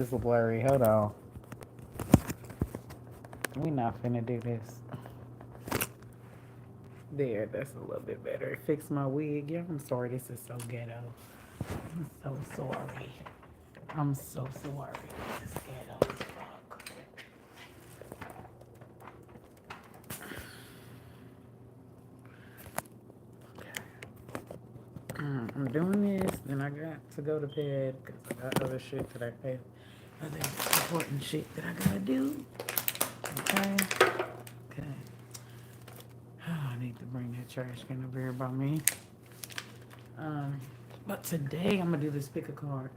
This is blurry. Hold on. We not finna do this. There, that's a little bit better. Fix my wig. Yeah, I'm sorry. This is so ghetto. I'm so sorry. I'm so sorry. This is ghetto as fuck. I'm doing this, then I got to go to bed because I got other shit that I pay, other important shit that I gotta do. Okay. Okay. I need to bring that trash can over here by me. Um, but today I'm gonna do this pick a card.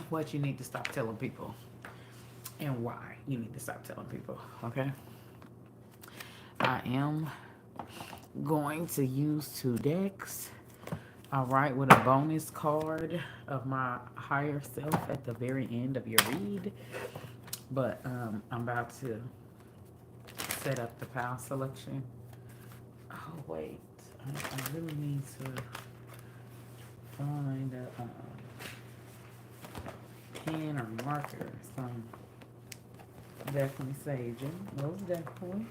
What you need to stop telling people and why you need to stop telling people. Okay. I am going to use two decks. All right, with a bonus card of my higher self at the very end of your read. But I'm about to set up the pile selection. Oh wait, I really need to find a pen or marker. So I'm definitely saging. Most definitely.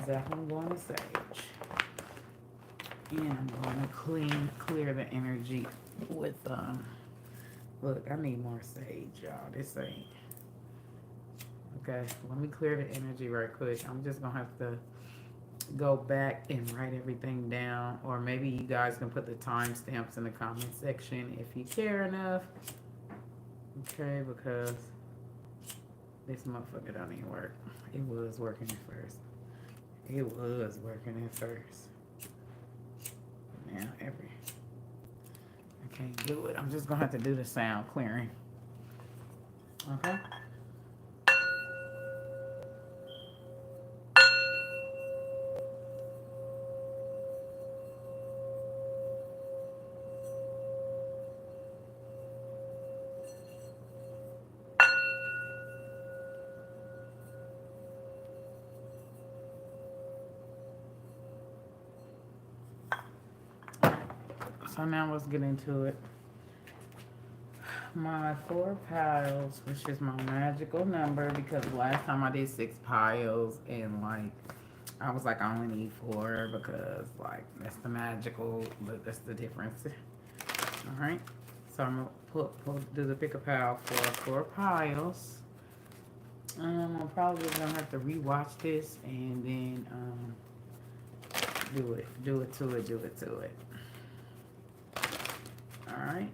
Definitely going to sage. And I'm going to clear the energy with, look, I need more sage, y'all. This ain't, okay, let me clear the energy right quick. I'm just going to have to go back and write everything down, or maybe you guys can put the timestamps in the comment section if you care enough. Okay, because this motherfucker don't even work. It was working at first. It was working at first. Now I can't do it. I'm just gonna have to do the sound clearing. Okay. So now let's get into it. My 4 piles, which is my magical number, because last time I did 6 piles and like I was like I only need 4 because like that's the magical, but that's the difference. All right. So I'm gonna do the pick a pile for 4 piles. I'm probably gonna have to rewatch this and then do it to it, do it to it. All right.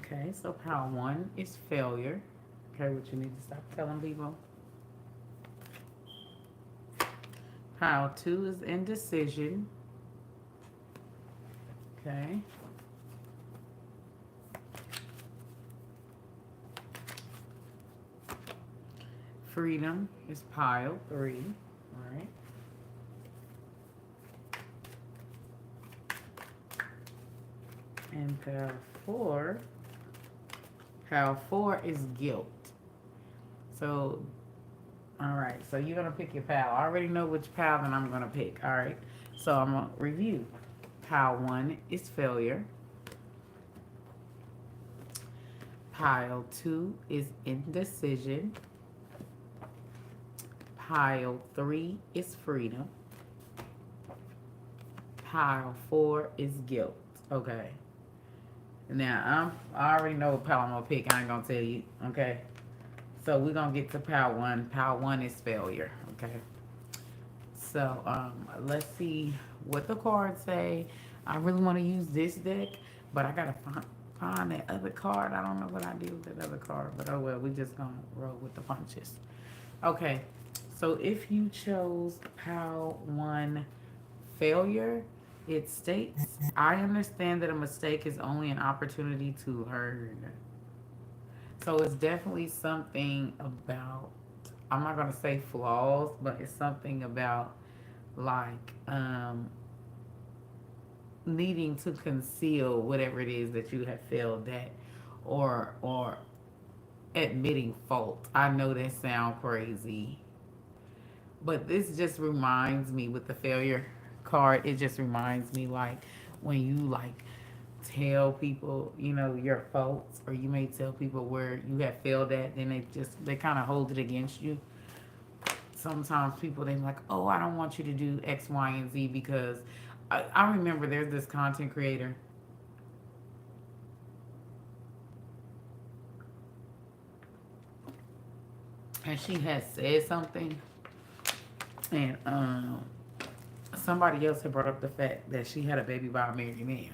Okay, so pile 1 is failure. Okay, what you need to stop telling people. Pile 2 is indecision. Okay. Freedom is pile 3. All right. And pile 4 is guilt. So, all right. So you're gonna pick your pile. I already know which pile that I'm gonna pick. All right. So I'm gonna review. Pile 1 is failure. Pile 2 is indecision. Pile 3 is freedom. Pile 4 is guilt. Okay. Now I already know what pile I'm gonna pick. I ain't gonna tell you. Okay. So we're gonna get to pile 1. Pile 1 is failure. Okay. So let's see what the cards say. I really want to use this deck, but I gotta find that other card. I don't know what I did with that other card, but oh well. We just gonna roll with the punches. Okay. So if you chose pile 1 failure, it states, I understand that a mistake is only an opportunity to learn. So it's definitely something about, I'm not going to say flaws, but it's something about like needing to conceal whatever it is that you have failed at, or admitting fault. I know that sounds crazy, But this just reminds me with the failure card, it just reminds me like when you like tell people, you know, your faults, or you may tell people where you have failed at, then they kind of hold it against you. Sometimes people they like, oh, I don't want you to do X, Y, and Z because I remember there's this content creator, and she had said something, and somebody else had brought up the fact that she had a baby by a married man.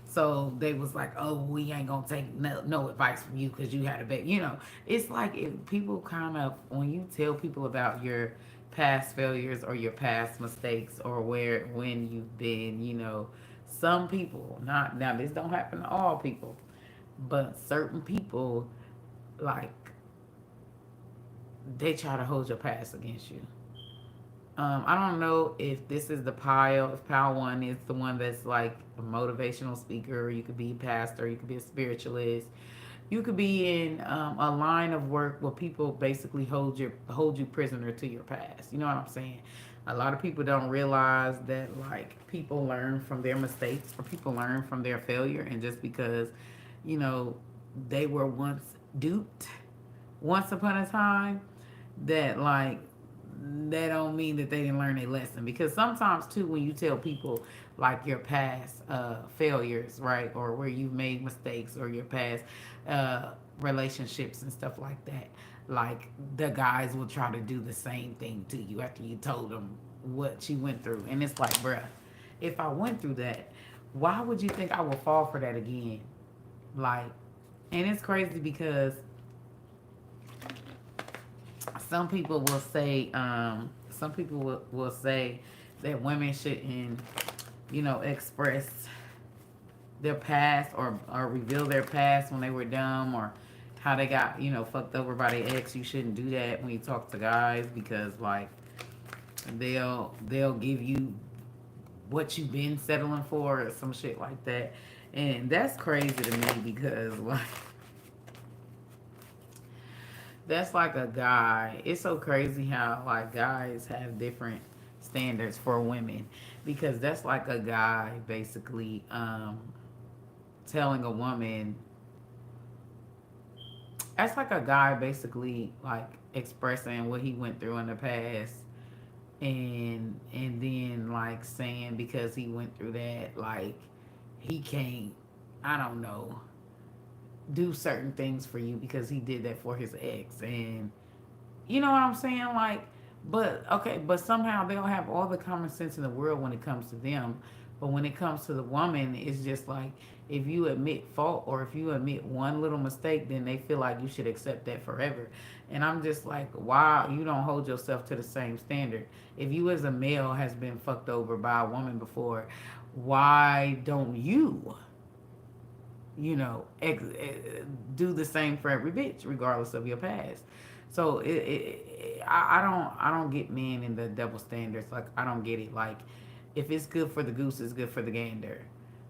So they was like, "Oh, we ain't gonna take no advice from you because you had a baby." You know, it's like if people kind of when you tell people about your past failures or your past mistakes or where when you've been, you know, some people not now this don't happen to all people, but certain people like they try to hold your past against you. I don't know if this is the pile. If pile one is the one that's like a motivational speaker, or you could be a pastor, you could be a spiritualist, you could be in a line of work where people basically hold you prisoner to your past. You know what I'm saying? A lot of people don't realize that like people learn from their mistakes or people learn from their failure, and just because you know they were once duped once upon a time, that like that don't mean that they didn't learn a lesson, because sometimes too when you tell people like your past failures, right, or where you've made mistakes, or your past uh, relationships and stuff like that, like the guys will try to do the same thing to you after you told them what you went through, and it's like, bruh, if I went through that, why would you think I will fall for that again? Like, and it's crazy because some people will say that women shouldn't, you know, express their past, or reveal their past when they were dumb, or how they got, you know, fucked over by their ex. You shouldn't do that when you talk to guys, because like they'll give you what you've been settling for or some shit like that. And that's crazy to me because like that's like a guy. It's so crazy how like guys have different standards for women, because that's like a guy basically telling a woman, that's like a guy basically like expressing what he went through in the past, and then like saying because he went through that, like he can't, I don't know, do certain things for you because he did that for his ex. And you know what I'm saying? Like, but okay, but somehow they'll have all the common sense in the world when it comes to them. But when it comes to the woman, it's just like if you admit fault or if you admit one little mistake, then they feel like you should accept that forever. And I'm just like, why you don't hold yourself to the same standard? If you as a male has been fucked over by a woman before, why don't you, you know, do the same for every bitch, regardless of your past? So I don't get men in the double standards. Like I don't get it. Like if it's good for the goose, it's good for the gander.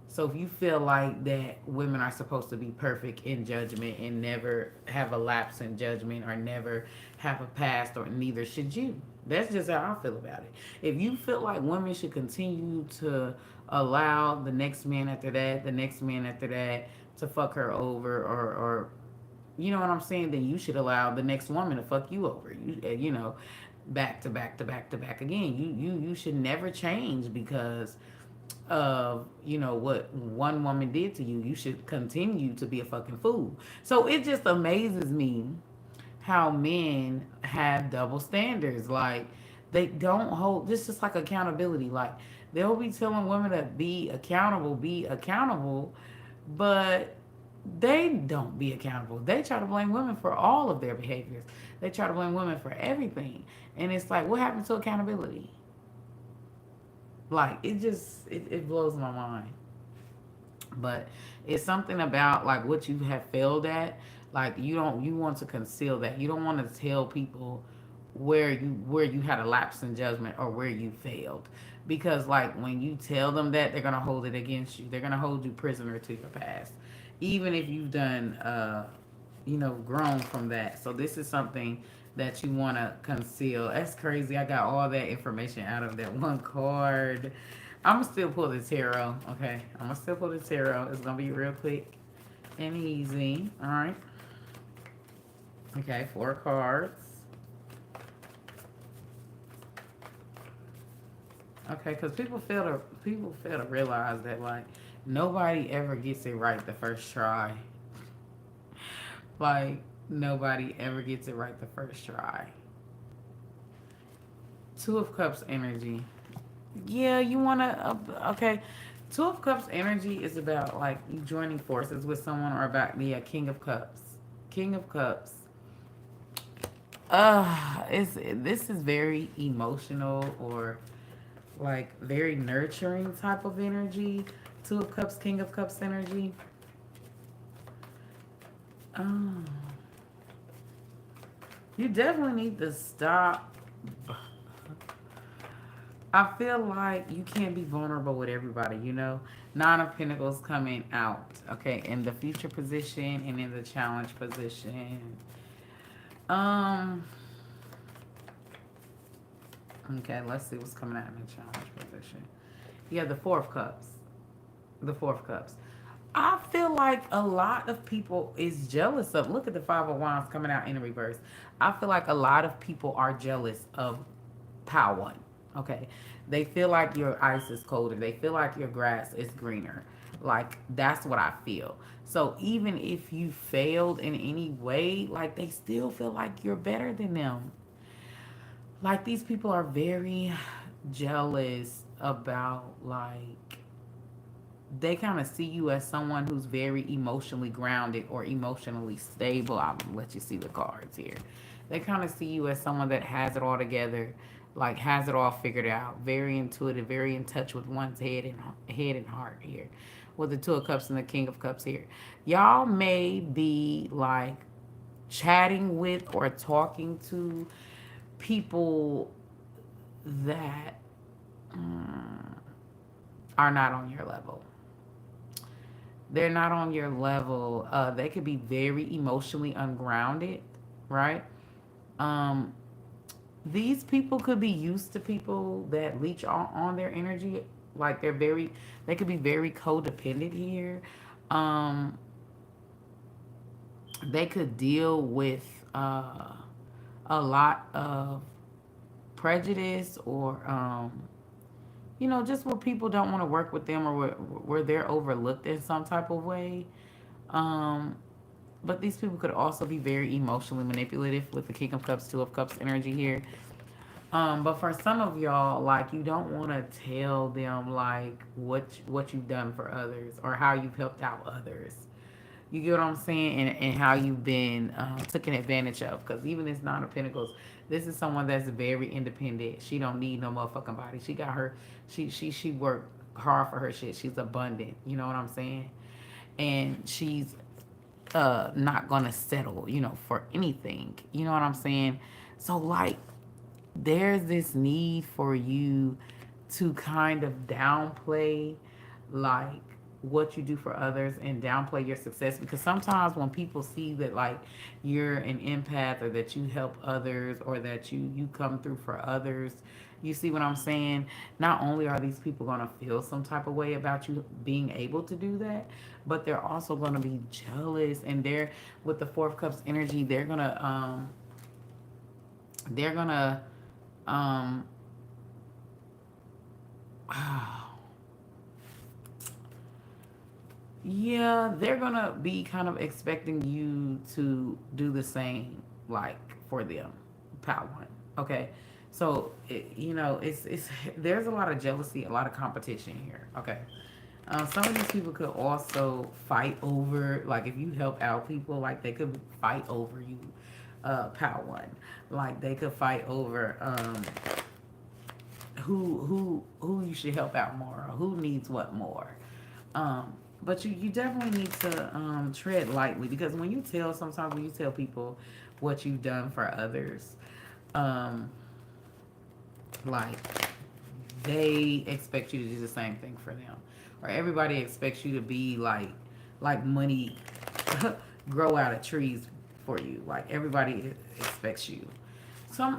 So if you feel like that women are supposed to be perfect in judgment and never have a lapse in judgment or never have a past, or neither should you. That's just how I feel about it. If you feel like women should continue to allow the next man after that, the next man after that to fuck her over, or you know what I'm saying, then you should allow the next woman to fuck you over. You know, back to back to back to back again. You should never change because of, you know, what one woman did to you. You should continue to be a fucking fool. So it just amazes me how men have double standards. Like they don't hold this, just like accountability. Like they'll be telling women to be accountable, but they don't be accountable. They try to blame women for all of their behaviors. They try to blame women for everything. And it's like, what happened to accountability? Like it blows my mind. But it's something about like what you have failed at. Like you want to conceal that. You don't want to tell people where you had a lapse in judgment or where you failed, because like when you tell them that, they're gonna hold it against you. They're gonna hold you prisoner to your past, even if you've done you know, grown from that. So this is something that you want to conceal. That's crazy. I got all that information out of that one card. I'm gonna still pull the tarot. Okay, I'm gonna still pull the tarot. It's gonna be real quick and easy. All right. Okay, 4 cards. Okay, because people fail to realize that like nobody ever gets it right the first try. Like nobody ever gets it right the first try. 2 of Cups energy. Yeah, you wanna. Okay, 2 of Cups energy is about like you joining forces with someone, or about the King of Cups. King of Cups. It's this is very emotional or like very nurturing type of energy. 2 of Cups, King of Cups energy. Oh, you definitely need to stop. I feel like you can't be vulnerable with everybody, you know? 9 of Pentacles coming out, okay, in the future position and in the challenge position. Um, okay, let's see what's coming out in the challenge position. Yeah, the 4 of Cups. The 4 of Cups. I feel like a lot of people is jealous of. Look at the 5 of Wands coming out in the reverse. I feel like a lot of people are jealous of Power One. Okay, they feel like your ice is colder. They feel like your grass is greener. Like that's what I feel. So even if you failed in any way, like they still feel like you're better than them. Like these people are very jealous about like they kind of see you as someone who's very emotionally grounded or emotionally stable. I'll let you see the cards here. They kind of see you as someone that has it all together, like has it all figured out, very intuitive, very in touch with one's head and heart here. With the 2 of Cups and the King of Cups here, y'all may be like chatting with or talking to people that are not on your level. They're not on your level. They could be very emotionally ungrounded, right? Um, these people could be used to people that leech on their energy. Like they could be very codependent here. Um, they could deal with a lot of prejudice or just where people don't want to work with them or where they're overlooked in some type of way. Um, but these people could also be very emotionally manipulative with the King of Cups, 2 of Cups energy here. But for some of y'all, like you don't want to tell them like what you've done for others or how you've helped out others. You get what I'm saying, and how you've been taken advantage of. Because even this 9 of Pentacles, this is someone that's very independent. She don't need no motherfucking body. She got her. She worked hard for her shit. She's abundant. You know what I'm saying? And she's not gonna settle. For anything. You know what I'm saying? So like, there's this need for you to kind of downplay like what you do for others and downplay your success, because sometimes when people see that like you're an empath or that you help others or that you come through for others, you see what I'm saying? Not only are these people going to feel some type of way about you being able to do that, but they're also going to be jealous, and they're with the 4 of Cups energy, they're gonna um yeah, they're gonna be kind of expecting you to do the same, like for them, Power One. Okay, so it's there's a lot of jealousy, a lot of competition here. Okay, some of these people could also fight over, like if you help out people, like they could fight over you, Power One. Like they could fight over who you should help out more, or who needs what more. But you definitely need to tread lightly, because sometimes when you tell people what you've done for others, um, like they expect you to do the same thing for them, or everybody expects you to be like money grow out of trees for you. Like everybody expects you.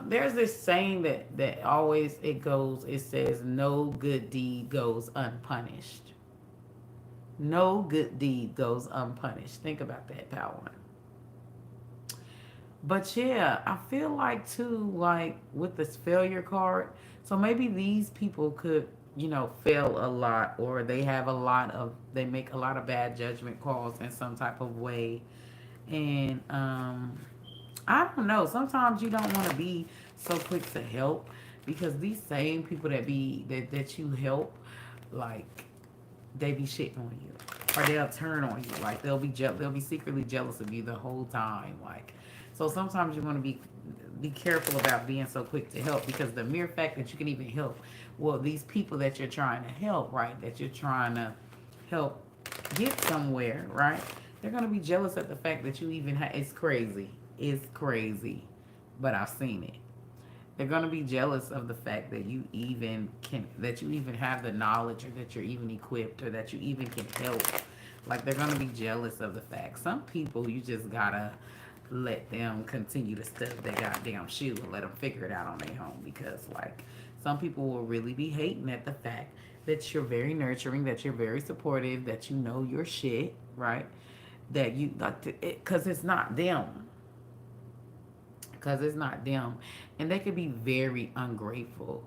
there's this saying that always it says no good deed goes unpunished. No good deed goes unpunished. Think about that, Power One. But yeah, I feel like too, like with this failure card, so maybe these people could, fail a lot, or they make a lot of bad judgment calls in some type of way. And I don't know, sometimes you don't want to be so quick to help, because these same people that you help, like, they be shitting on you, or they'll turn on you. Like they'll be secretly jealous of you the whole time. Like, so sometimes you want to be careful about being so quick to help, because the mere fact that you can even help, well, these people that you're trying to help, right? That you're trying to help get somewhere, right? They're gonna be jealous at the fact that you even. It's crazy. It's crazy, but I've seen it. They're gonna be jealous of the fact that you even have the knowledge, or that you're even equipped, or that you even can help. Like, they're gonna be jealous of the fact. Some people, you just gotta let them continue to stuff their goddamn shoe and let them figure it out on their own. Because, like, some people will really be hating at the fact that you're very nurturing, that you're very supportive, that you know your shit, right? That you like to, because it's not them, and they could be very ungrateful.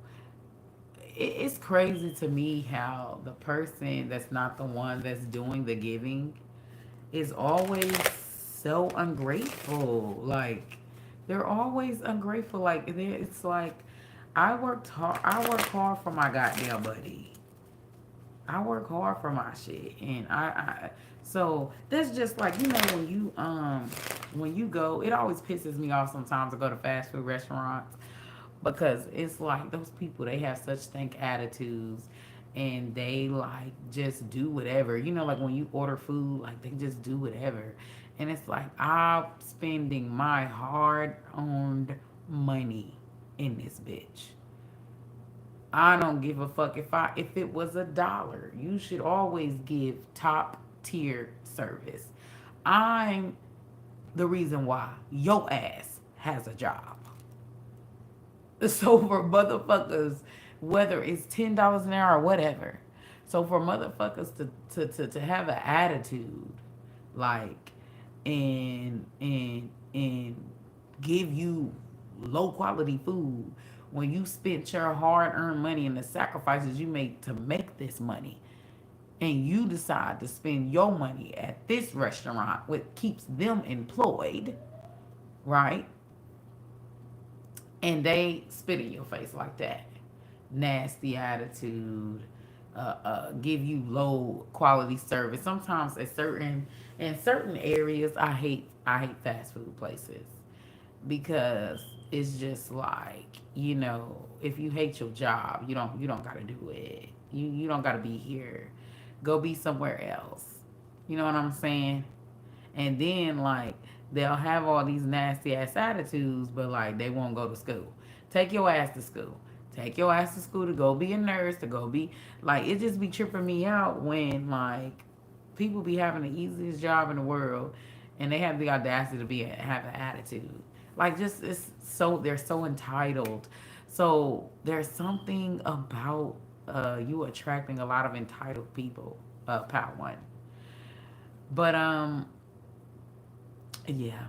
It's crazy to me how the person that's not the one that's doing the giving is always so ungrateful. Like, they're always ungrateful. Like, it's like, I work hard for my goddamn buddy. I work hard for my shit, and so that's just like, when you go, it always pisses me off sometimes to go to fast food restaurants, because it's like those people, they have such stank attitudes, and they like just do whatever, like when you order food, like they just do whatever, and it's like, I'm spending my hard earned money in this bitch. I don't give a fuck if it was $1. You should always give top tier service. I'm the reason why your ass has a job. So for motherfuckers, whether it's $10 an hour or whatever, so for motherfuckers to have an attitude, like, and give you low quality food when you spent your hard earned money and the sacrifices you made to make this money, and you decide to spend your money at this restaurant, which keeps them employed, right? And they spit in your face like that, nasty attitude, give you low quality service. Sometimes in certain areas, I hate fast food places, because it's just like, if you hate your job, you don't got to do it. You don't got to be here. Go be somewhere else. You know what I'm saying? And then, like, they'll have all these nasty ass attitudes, but like, they won't go to school. Take your ass to school. Take your ass to school to go be a nurse, to go be, like, it just be tripping me out when, like, people be having the easiest job in the world, and they have the audacity to have an attitude. Like, just, they're so entitled. So there's something about you attracting a lot of entitled people, Power One. But yeah,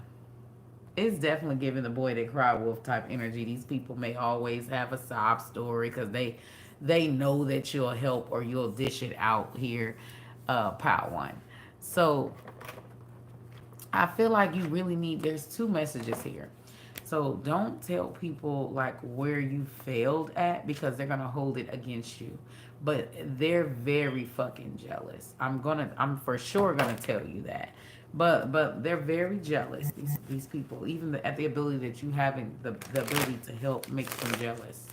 it's definitely giving the boy that cry wolf type energy. These people may always have a sob story, because they know that you'll help, or you'll dish it out here, Power One. So I feel like you really need. There's two messages here. So don't tell people like where you failed at, because they're gonna hold it against you. But they're very fucking jealous. I'm for sure gonna tell you that. But they're very jealous. These people, even at the ability that you having the ability to help, makes them jealous.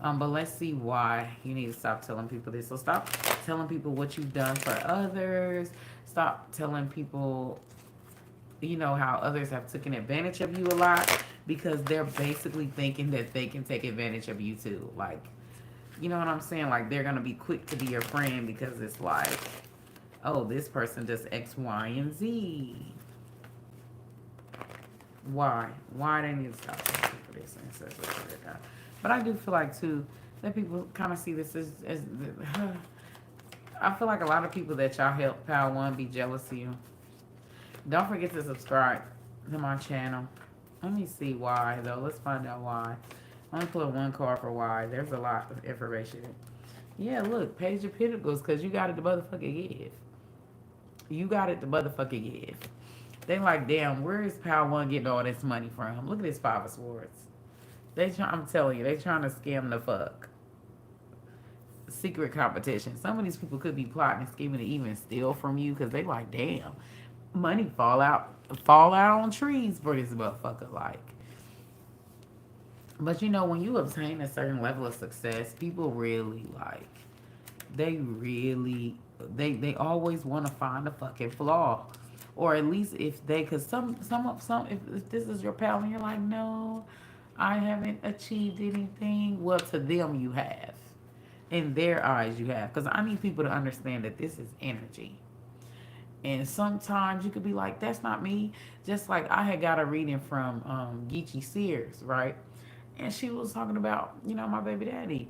But let's see why you need to stop telling people this. So stop telling people what you've done for others. Stop telling people, how others have taken advantage of you a lot, because they're basically thinking that they can take advantage of you too. Like, you know what I'm saying? Like, they're going to be quick to be your friend, because it's like, oh, this person does X, Y, and Z. Why? Why they need to stop telling people for this ancestral spirit guide. But I do feel like too that people kind of see this as I feel like a lot of people that y'all help Power One be jealous of you. Don't forget to subscribe to my channel. Let me see why though. Let's find out why. I'm gonna pull one card for why. There's a lot of information. Yeah, look, Page of Pentacles, because you got it the motherfucker give. You got it the motherfucker give. They like, damn, where is Power One getting all this money from? Look at this Five of Swords. I'm telling you, they trying to scam the fuck. Secret competition. Some of these people could be plotting and scheming to even steal from you because they like, damn, money fall out on trees for this motherfucker. Like, but you know, when you obtain a certain level of success, people really like, they really, they always want to find a fucking flaw, or at least if they, cause some, if this is your pal and you're like, no, I haven't achieved anything. Well, to them you have, in their eyes you have, cause I need people to understand that this is energy. And sometimes you could be like, that's not me. Just like I had got a reading from Geechee Sears, right? And she was talking about, my baby daddy.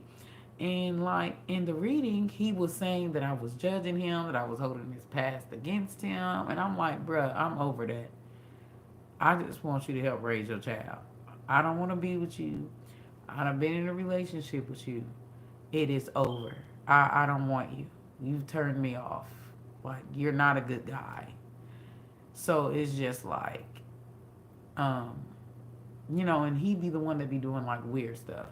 And like in the reading, he was saying that I was judging him, that I was holding his past against him. And I'm like, bruh, I'm over that. I just want you to help raise your child. I don't want to be with you. I done been in a relationship with you. It is over. I don't want you. You've turned me off. Like, you're not a good guy. So it's just like, um, and he be the one that be doing like weird stuff.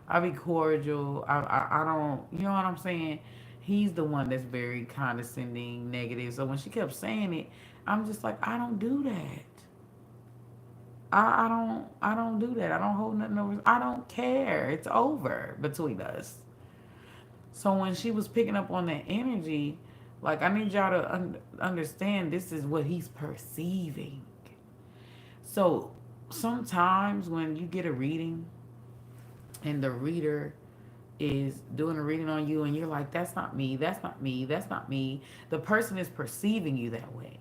I be cordial. I don't, you know what I'm saying? He's the one that's very condescending, negative. So when she kept saying it, I'm just like, I don't do that. I don't do that. I don't hold nothing over. I don't care. It's over between us. So when she was picking up on that energy, like I need y'all to understand this is what he's perceiving. So sometimes when you get a reading and the reader is doing a reading on you and you're like, that's not me, that's not me, that's not me, the person is perceiving you that way.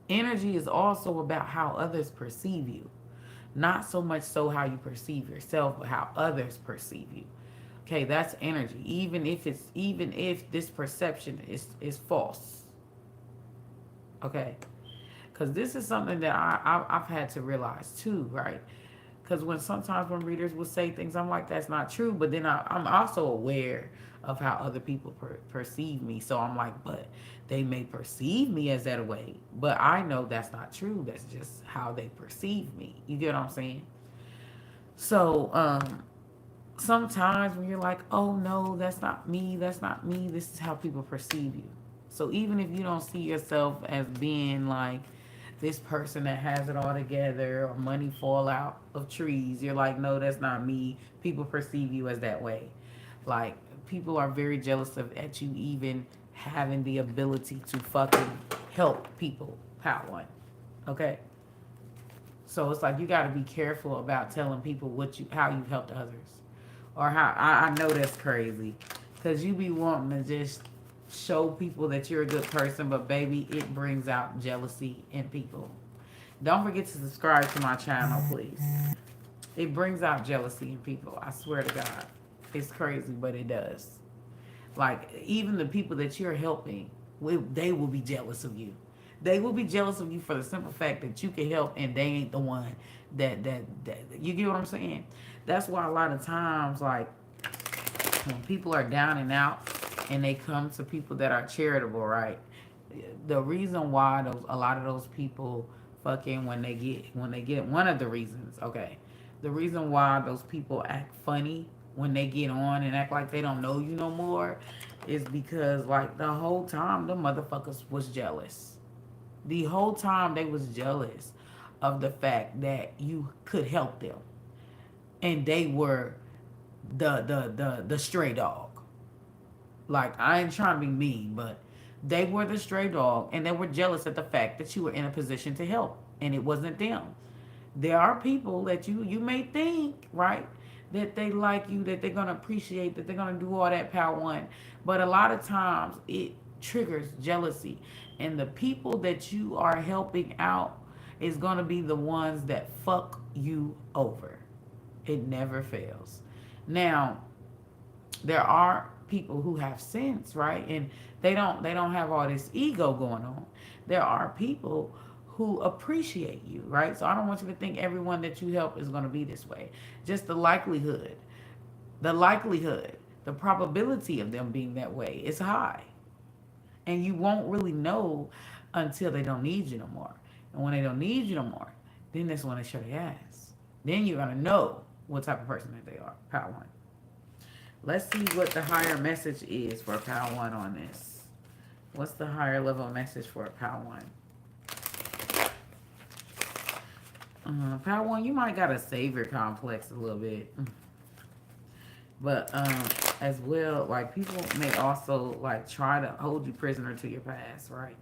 Energy is also about how others perceive you. Not so much so how you perceive yourself, but how others perceive you. Okay, that's energy. Even if this perception is false. Okay. Because this is something that I've had to realize too, right? Because sometimes when readers will say things, I'm like, that's not true. But then I'm also aware of how other people perceive me. So I'm like, but they may perceive me as that way. But I know that's not true. That's just how they perceive me. You get what I'm saying? So sometimes when you're like, oh no, that's not me. That's not me. This is how people perceive you. So even if you don't see yourself as being like this person that has it all together or money fall out of trees, you're like, no, that's not me. People perceive you as that way. Like, people are very jealous at you even having the ability to fucking help people. Power One. Okay? So it's like you got to be careful about telling people how you've helped others. Or how, I know that's crazy. Because you be wanting to just show people that you're a good person, but baby, it brings out jealousy in people. Don't forget to subscribe to my channel, please. It brings out jealousy in people. I swear to God. It's crazy, but it does. Like, even the people that you're helping, they will be jealous of you. They will be jealous of you for the simple fact that you can help and they ain't the one that you get what I'm saying? That's why a lot of times, like, when people are down and out and they come to people that are charitable, right? The reason why a lot of those people fucking when they get one of the reasons, okay. The reason why those people act funny when they get on and act like they don't know you no more is because like the whole time the motherfuckers was jealous. The whole time they was jealous of the fact that you could help them. And they were the stray dog. Like, I ain't trying to be mean, but they were the stray dog and they were jealous at the fact that you were in a position to help and it wasn't them. There are people that you may think, right, that they like you, that they're going to appreciate, that they're going to do all that Power One. But a lot of times it triggers jealousy. And the people that you are helping out is going to be the ones that fuck you over. It never fails. Now, there are people who have sense, right? And they don't have all this ego going on. There are people who appreciate you, right? So I don't want you to think everyone that you help is going to be this way. Just the likelihood, the probability of them being that way is high. And you won't really know until they don't need you no more. And when they don't need you no more, then that's when they show their ass. Then you're gonna know what type of person that they are. Power one. Let's see what the higher message is for power one on this. What's the higher level message for power one? Power one, you might got a savior complex a little bit. But as well, like people may also like try to hold you prisoner to your past, right?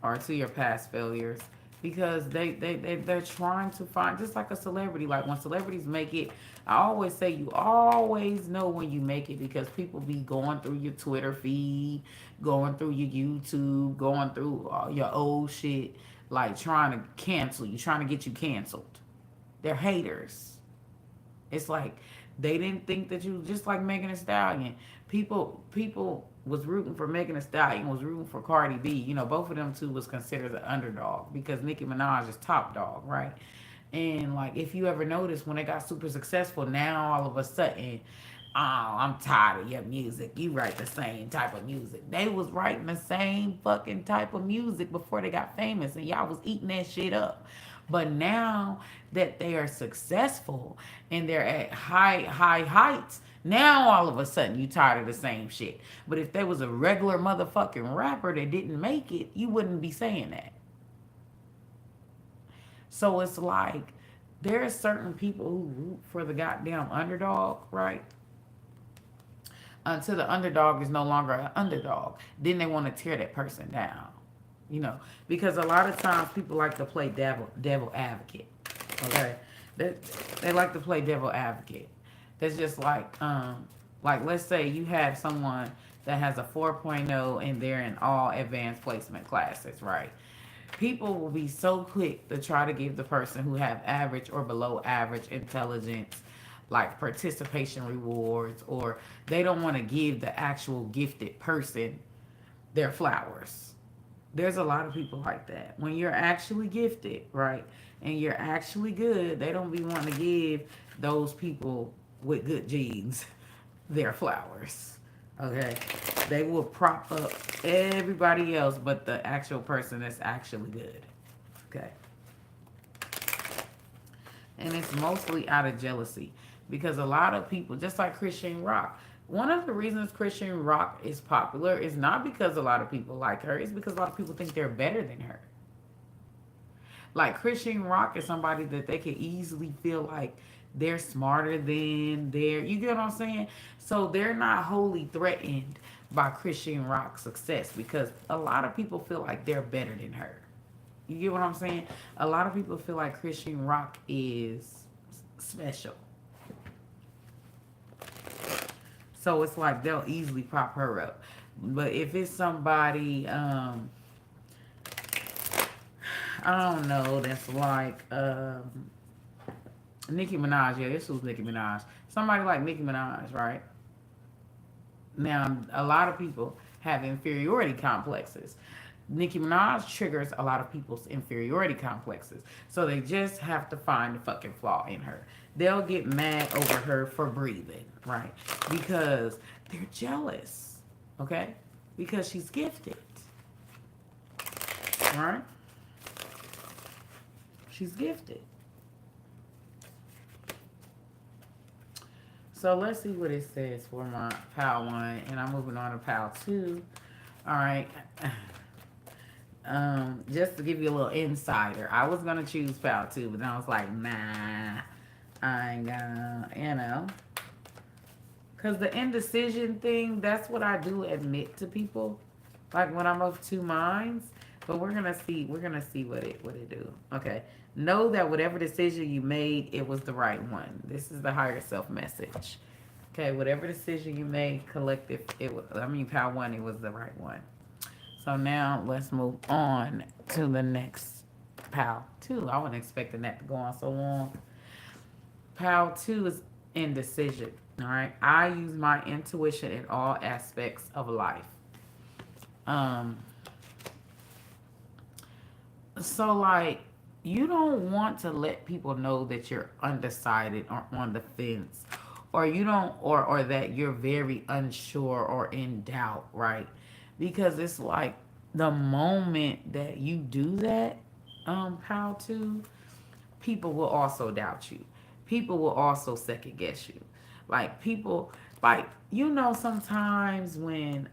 Or to your past failures because they're trying to find, just like a celebrity. Like when celebrities make it, I always say you always know when you make it because people be going through your Twitter feed, going through your YouTube, going through your old shit, like trying to cancel you, trying to get you canceled. They're haters. It's like they didn't think that you, just like Megan Thee Stallion. People was rooting for Megan Thee Stallion, was rooting for Cardi B. You know, both of them two was considered the underdog because Nicki Minaj is top dog, right? And like if you ever notice when they got super successful, now all of a sudden, oh, I'm tired of your music. You write the same type of music. They was writing the same fucking type of music before they got famous, and y'all was eating that shit up. But now that they are successful and they're at high heights, now all of a sudden you tired of the same shit. But if there was a regular motherfucking rapper that didn't make it, you wouldn't be saying that. So it's like there are certain people who root for the goddamn underdog, right? Until the underdog is no longer an underdog. Then they want to tear that person down. You know, because a lot of times people like to play devil advocate. Okay? They, they like to play devil advocate. That's just like let's say you have someone that has a 4.0 and they're in all advanced placement classes, right? People will be so quick to try to give the person who have average or below average intelligence like participation rewards, or they don't want to give the actual gifted person their flowers. There's a lot of people like that. When you're actually gifted, right, and you're actually good, they don't be wanting to give those people with good genes their flowers. Okay? They will prop up everybody else but the actual person that's actually good. Okay? And it's mostly out of jealousy because a lot of people, just like Christian Rock, one of the reasons Christian Rock is popular is not because a lot of people like her, it's because a lot of people think they're better than her. Like Christian Rock is somebody that they can easily feel like they're smarter than you get what I'm saying? So they're not wholly threatened by Christian Rock's success because a lot of people feel like they're better than her. You get what I'm saying? A lot of people feel like Christian Rock is special. So it's like they'll easily prop her up. But if it's somebody, I don't know, that's like Nicki Minaj. Yeah, this was Nicki Minaj. Somebody like Nicki Minaj, right? Now, a lot of people have inferiority complexes. Nicki Minaj triggers a lot of people's inferiority complexes. So they just have to find the fucking flaw in her. They'll get mad over her for breathing, right? Because they're jealous, okay? Because she's gifted, right? She's gifted. So let's see what it says for my PAL 1. And I'm moving on to PAL 2. All right. Just to give you a little insider, I was going to choose PAL 2, but then I was like, nah, I ain't gonna. Because the indecision thing, that's what I do admit to people. Like when I'm of two minds. But we're gonna see what it do. Okay. Know that whatever decision you made, it was the right one. This is the higher self message. Okay, whatever decision you made, collective, PAL 1, it was the right one. So now let's move on to the next PAL 2. I wasn't expecting that to go on so long. PAL 2 is indecision. All right. I use my intuition in all aspects of life. Um, so like you don't want to let people know that you're undecided or on the fence, or you don't, or that you're very unsure or in doubt, right? Because it's like the moment that you do that, PAL 2, people will also doubt you. People will also second guess you. Like people, like sometimes when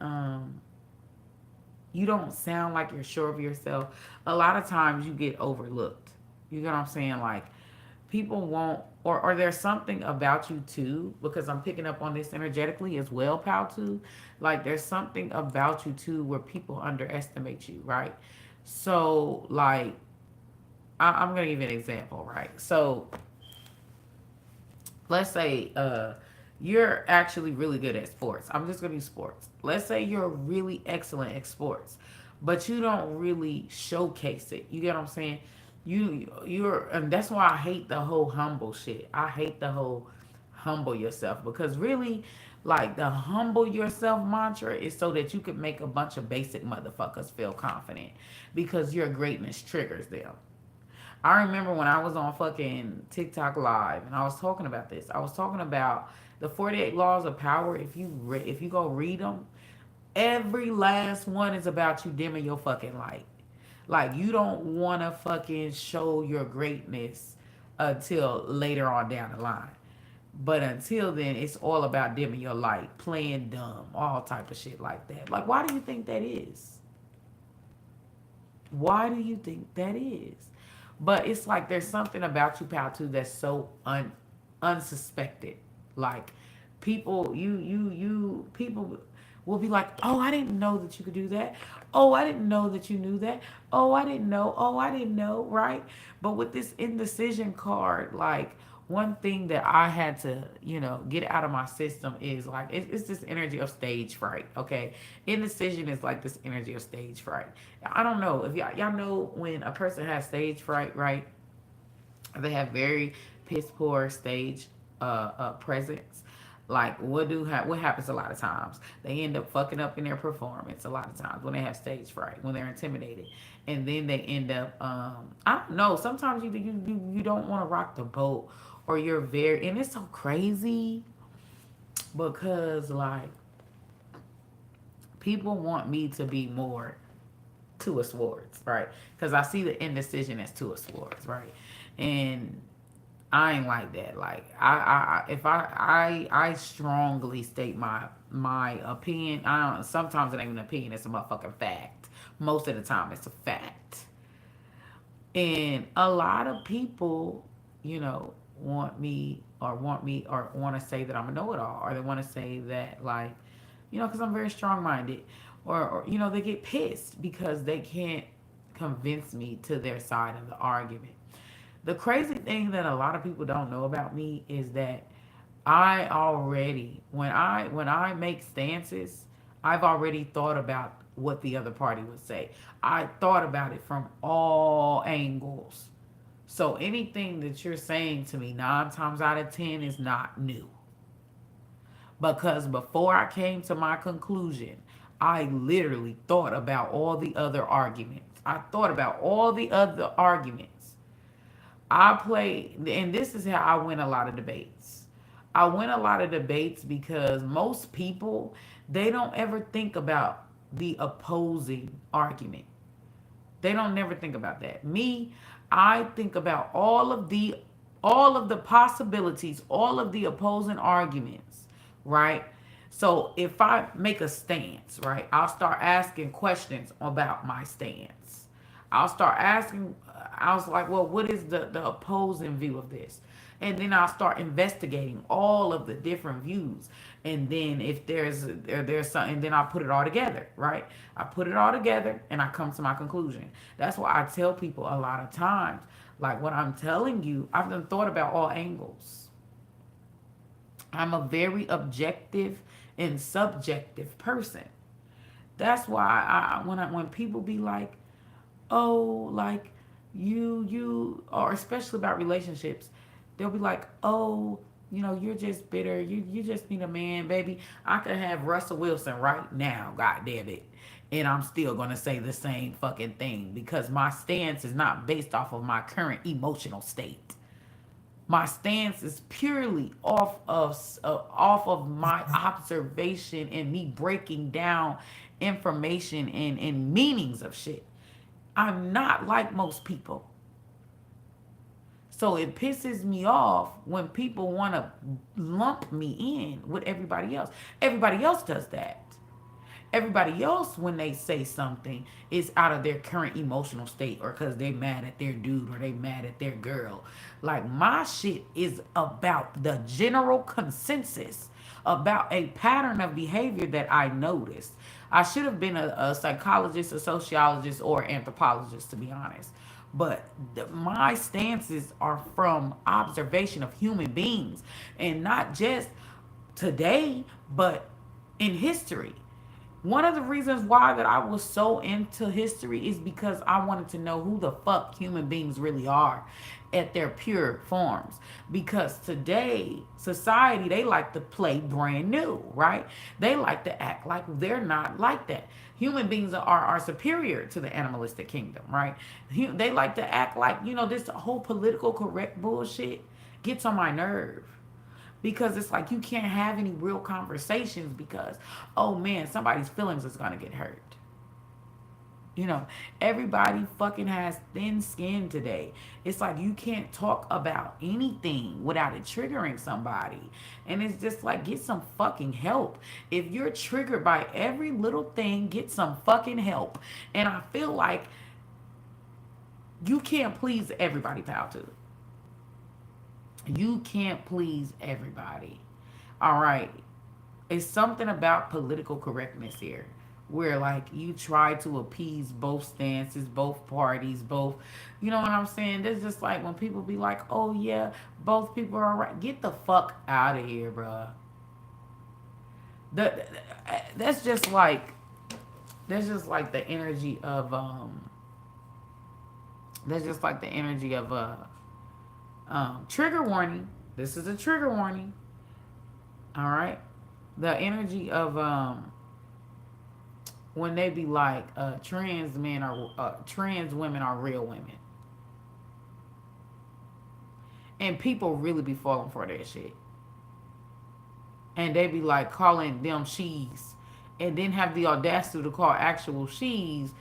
you don't sound like you're sure of yourself, a lot of times you get overlooked. You get what I'm saying? Like people won't, or there's something about you too, because I'm picking up on this energetically as well, pal too. Like there's something about you too where people underestimate you, right? So like I'm gonna give you an example, right? So let's say you're actually really good at sports. I'm just gonna use sports. Let's say you're really excellent at sports, but you don't really showcase it. You get what I'm saying? You're, and that's why I hate the whole humble shit. I hate the whole humble yourself, because really, like the humble yourself mantra is so that you could make a bunch of basic motherfuckers feel confident, because your greatness triggers them. I remember when I was on fucking TikTok live and I was talking about this. I was talking about the 48 laws of power. If you go read them, every last one is about you dimming your fucking light. Like you don't want to fucking show your greatness until later on down the line. But until then, it's all about dimming your light, playing dumb, all type of shit like that. Like, why do you think that is? Why do you think that is? But it's like there's something about you, pal, too, that's so unsuspected. Like people will be like, "Oh, I didn't know that you could do that. Oh, I didn't know that you knew that. Oh, I didn't know. Oh, I didn't know." Right? But with this indecision card, like one thing that I had to, get out of my system is like it's this energy of stage fright. Okay, indecision is like this energy of stage fright. I don't know if y'all know when a person has stage fright, right? They have very piss poor stage presence. Like what happens a lot of times? They end up fucking up in their performance a lot of times when they have stage fright, when they're intimidated, and then they end up I don't know. Sometimes you don't want to rock the boat, or you're very, and it's so crazy because like people want me to be more two of swords, right? Because I see the indecision as two of swords, right? And I ain't like that. Like if I strongly state my opinion. I don't. Sometimes it ain't an opinion. It's a motherfucking fact. Most of the time, it's a fact. And a lot of people, want me or want to say that I'm a know-it-all, or they want to say that like, because I'm very strong-minded, or they get pissed because they can't convince me to their side of the argument. The crazy thing that a lot of people don't know about me is that I already, when I make stances, I've already thought about what the other party would say. I thought about it from all angles. So anything that you're saying to me 9 times out of 10 is not new. Because before I came to my conclusion, I literally thought about all the other arguments. I thought about all the other arguments. I play, and this is how I win a lot of debates. I win a lot of debates because most people, they don't ever think about the opposing argument. They don't never think about that. Me, I think about all of the possibilities, all of the opposing arguments, right? So if I make a stance, right, I'll start asking questions about my stance. I'll start asking, I was like, well, what is the opposing view of this? And then I'll start investigating all of the different views. And then if there's something, then I put it all together, right? I put it all together and I come to my conclusion. That's why I tell people a lot of times, like what I'm telling you, I've done thought about all angles. I'm a very objective and subjective person. That's why when people be like, oh, like or especially about relationships, they'll be like, oh, you're just bitter. You just need a man, baby. I could have Russell Wilson right now, god damn it. And I'm still gonna say the same fucking thing because my stance is not based off of my current emotional state. My stance is purely off of my observation and me breaking down information and meanings of shit. I'm not like most people. So it pisses me off when people want to lump me in with everybody else. Everybody else does that. Everybody else, when they say something, is out of their current emotional state or because they mad at their dude or they mad at their girl. Like, my shit is about the general consensus, about a pattern of behavior that I noticed. I should have been a psychologist, a sociologist, or anthropologist, to be honest. But my stances are from observation of human beings and not just today, but in history. One of the reasons why that I was so into history is because I wanted to know who the fuck human beings really are at their pure forms. Because today, society, they like to play brand new, right? They like to act like they're not like that. Human beings are superior to the animalistic kingdom, right? They like to act like, this whole political correct bullshit gets on my nerve because it's like you can't have any real conversations because, oh man, somebody's feelings is gonna get hurt. You know, everybody fucking has thin skin today. It's like you can't talk about anything without it triggering somebody. And it's just like, get some fucking help. If you're triggered by every little thing, get some fucking help. And I feel like you can't please everybody, pal, too. You can't please everybody. All right. It's something about political correctness here where like you try to appease both stances, both parties, both, you know what I'm saying? There's just like when people be like, oh yeah, both people are right. Get the fuck out of here, bruh. The, that's just like the energy of that's just like the energy of trigger warning. This is a trigger warning. All right. The energy of when they be like trans women are real women, and people really be falling for that shit, and they be like calling them she's, and then have the audacity to call actual she's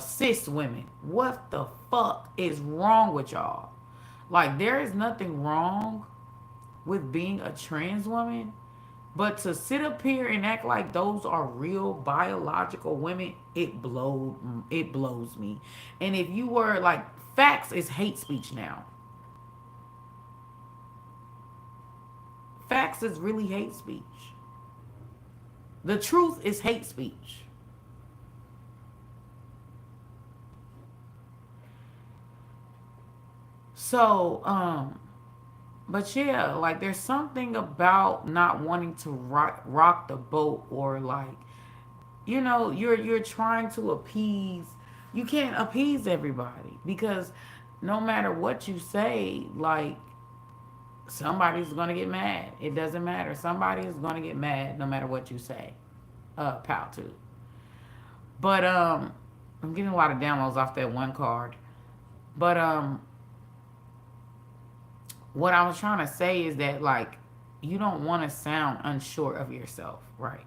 cis women. What the fuck is wrong with y'all? Like, there is nothing wrong with being a trans woman, but to sit up here and act like those are real biological women, it blows me. And if you were like, facts is hate speech now. Facts is really hate speech. The truth is hate speech. So, but yeah, like there's something about not wanting to rock the boat or like, you're trying to appease. You can't appease everybody because no matter what you say, like somebody's gonna get mad. It doesn't matter. Somebody is gonna get mad no matter what you say. Pal too. But I'm getting a lot of downloads off that one card. But what I was trying to say is that like you don't want to sound unsure of yourself, right?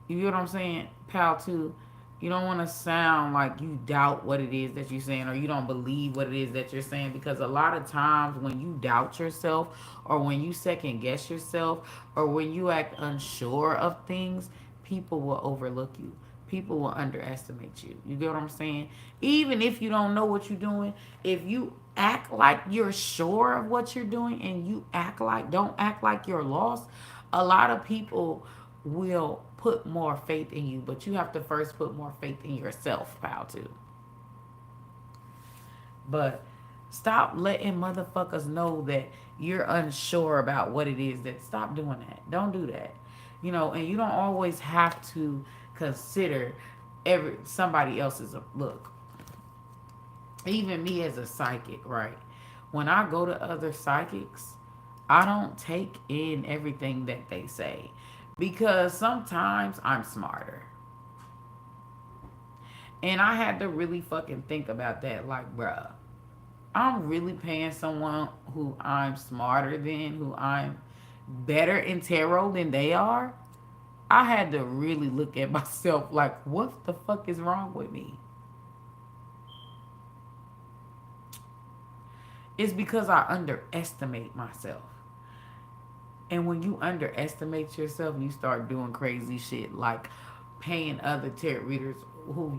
You get what I'm saying, pal? Too, you don't want to sound like you doubt what it is that you're saying, or you don't believe what it is that you're saying, because a lot of times when you doubt yourself, or when you second guess yourself, or when you act unsure of things, people will overlook you. People will underestimate you. You get what I'm saying? Even if you don't know what you're doing, if you act like you're sure of what you're doing and you don't act like you're lost, a lot of people will put more faith in you, but you have to first put more faith in yourself, pal, too. But stop letting motherfuckers know that you're unsure about what it is. That stop doing that. Don't do that. And you don't always have to consider somebody else's look. even me as a psychic, right? When I go to other psychics, I don't take in everything that they say because sometimes I'm smarter. And I had to really fucking think about that. Like, bruh, I'm really paying someone who I'm smarter than, who I'm better in tarot than they are. I had to really look at myself like, what the fuck is wrong with me? It's because I underestimate myself. And when you underestimate yourself, you start doing crazy shit like paying other tarot readers who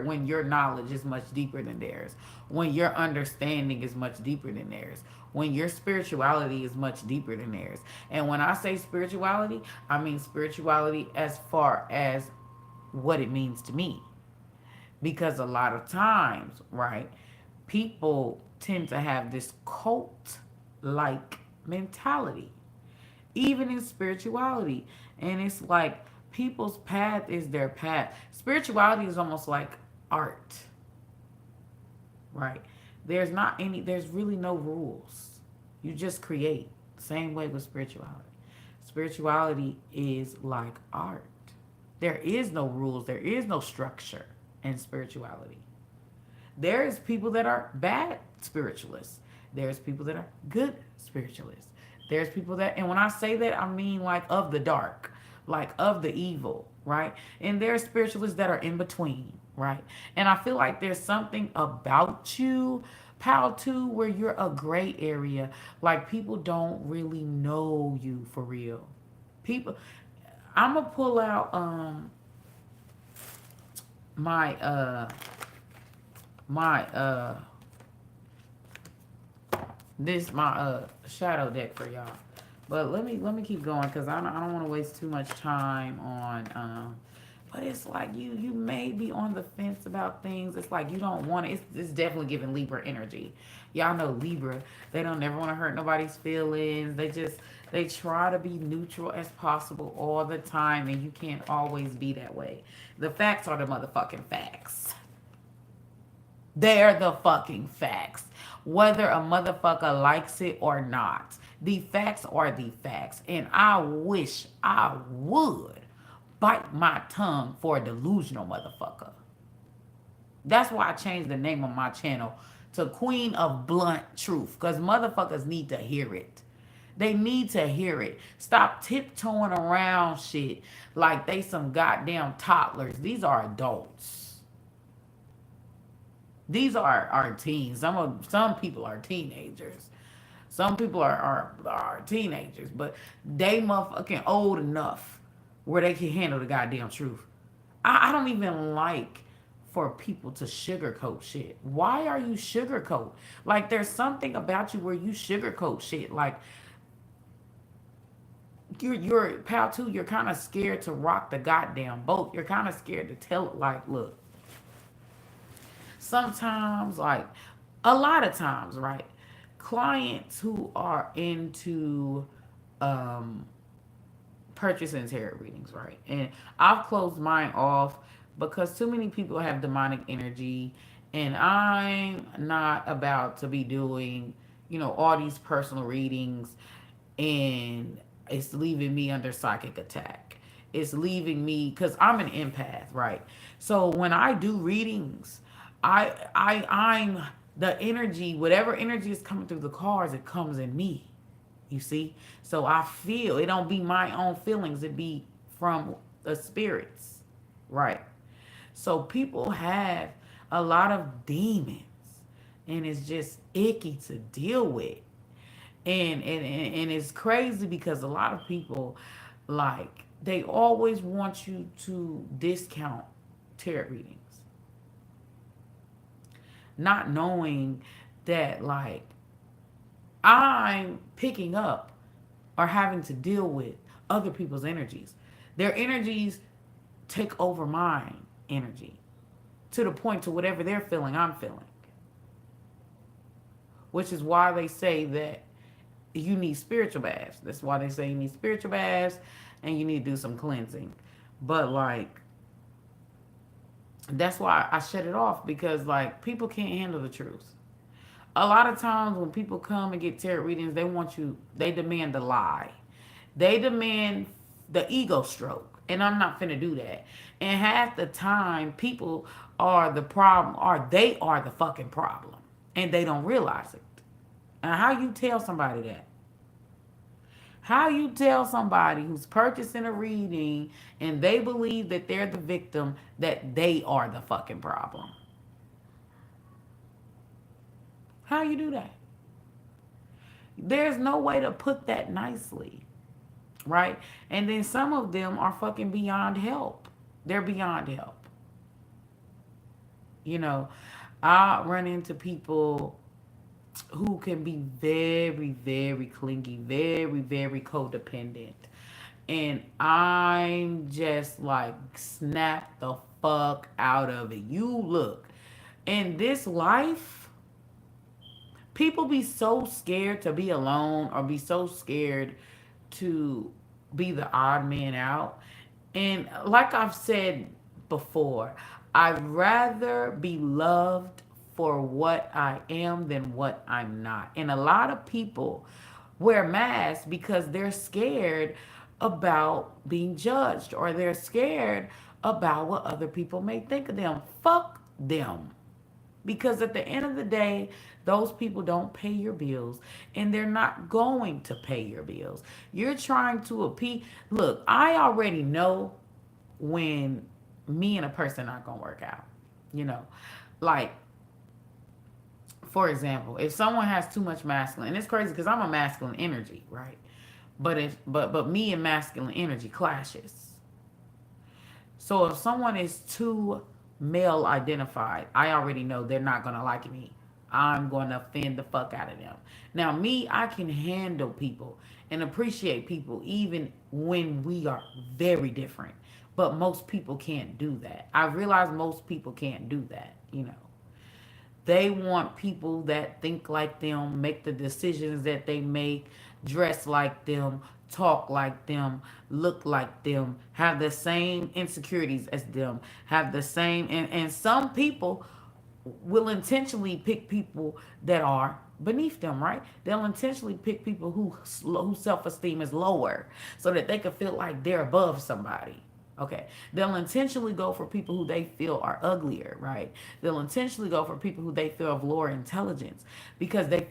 when your knowledge is much deeper than theirs, when your understanding is much deeper than theirs, when your spirituality is much deeper than theirs. And when I say spirituality, I mean spirituality as far as what it means to me. Because a lot of times, right, people tend to have this cult like mentality, even in spirituality. And it's like people's path is their path. Spirituality is almost like art, right? There's really no rules. You just create. Same way with spirituality. Spirituality is like art. There is no rules, there is no structure in spirituality. There's people that are bad spiritualists. There's people that are good spiritualists. There's people that, and when I say that, I mean like of the dark, like of the evil, right? And there's spiritualists that are in between, right? And I feel like there's something about you, Pal, too, where you're a gray area. Like people don't really know you for real. People, I'm gonna pull out my my this my shadow deck for y'all. But let me keep going because I don't want to waste too much time on but it's like you may be on the fence about things. It's like you don't want it. It's definitely giving Libra energy. Y'all know Libra. They don't never want to hurt nobody's feelings. They try to be neutral as possible all the time, and you can't always be that way. The facts are the motherfucking facts. They're the fucking facts. Whether a motherfucker likes it or not. The facts are the facts. And I wish I would bite my tongue for a delusional motherfucker. That's why I changed the name of my channel to Queen of Blunt Truth. Because motherfuckers need to hear it. They need to hear it. Stop tiptoeing around shit like they some goddamn toddlers. These are adults. These are teens. Some people are teenagers. Some people are teenagers, but they motherfucking old enough where they can handle the goddamn truth. I don't even like for people to sugarcoat shit. Why are you sugarcoat? Like there's something about you where you sugarcoat shit. Like you're pal too. You're kind of scared to rock the goddamn boat. You're kind of scared to tell it like, look, sometimes, like a lot of times, right? Clients who are into um, purchasing tarot readings, right? And I've closed mine off because too many people have demonic energy, and I'm not about to be doing, all these personal readings, and it's leaving me under psychic attack. It's leaving me because I'm an empath, right? So when I do readings, I'm the energy, whatever energy is coming through the cards, it comes in me. You see? So I feel it don't be my own feelings, it be from the spirits. Right. So people have a lot of demons and it's just icky to deal with. And it's crazy because a lot of people like they always want you to discount tarot readings, not knowing that like I'm picking up or having to deal with other people's energies. Their energies take over my energy to the point to whatever they're feeling, I'm feeling. Which is why they say that you need spiritual baths. That's why they say you need spiritual baths and you need to do some cleansing. But like That's why I shut it off, because like people can't handle the truth. A lot of times when people come and get tarot readings, they demand the lie. They demand the ego stroke. And I'm not finna do that. And half the time people are the problem, or they are the fucking problem. And they don't realize it. And how you tell somebody that? How you tell somebody who's purchasing a reading and they believe that they're the victim that they are the fucking problem? How you do that? There's no way to put that nicely, right? And then some of them are fucking beyond help. They're beyond help. You know, I run into people who can be very, very clingy, very, very codependent. And I'm just like, snap the fuck out of it. You look, in this life, people be so scared to be alone, or be so scared to be the odd man out. And like I've said before, I'd rather be loved for what I am than what I'm not. And a lot of people wear masks because they're scared about being judged, or they're scared about what other people may think of them. Fuck them. Because at the end of the day, those people don't pay your bills, and they're not going to pay your bills. You're trying to appease. Look, I already know when me and a person not going to work out. You know, like, for example, if someone has too much masculine, and it's crazy because I'm a masculine energy, right? But me and masculine energy clashes. So if someone is too male identified, I already know they're not gonna like me. I'm gonna offend the fuck out of them. Now me, I can handle people and appreciate people even when we are very different. But most people can't do that. I realize most people can't do that, you know. They want people that think like them, make the decisions that they make, dress like them, talk like them, look like them, have the same insecurities as them, have the same. And some people will intentionally pick people that are beneath them, right? They'll intentionally pick people whose self-esteem is lower so that they can feel like they're above somebody. Okay. They'll intentionally go for people who they feel are uglier, right? They'll intentionally go for people who they feel of lower intelligence because they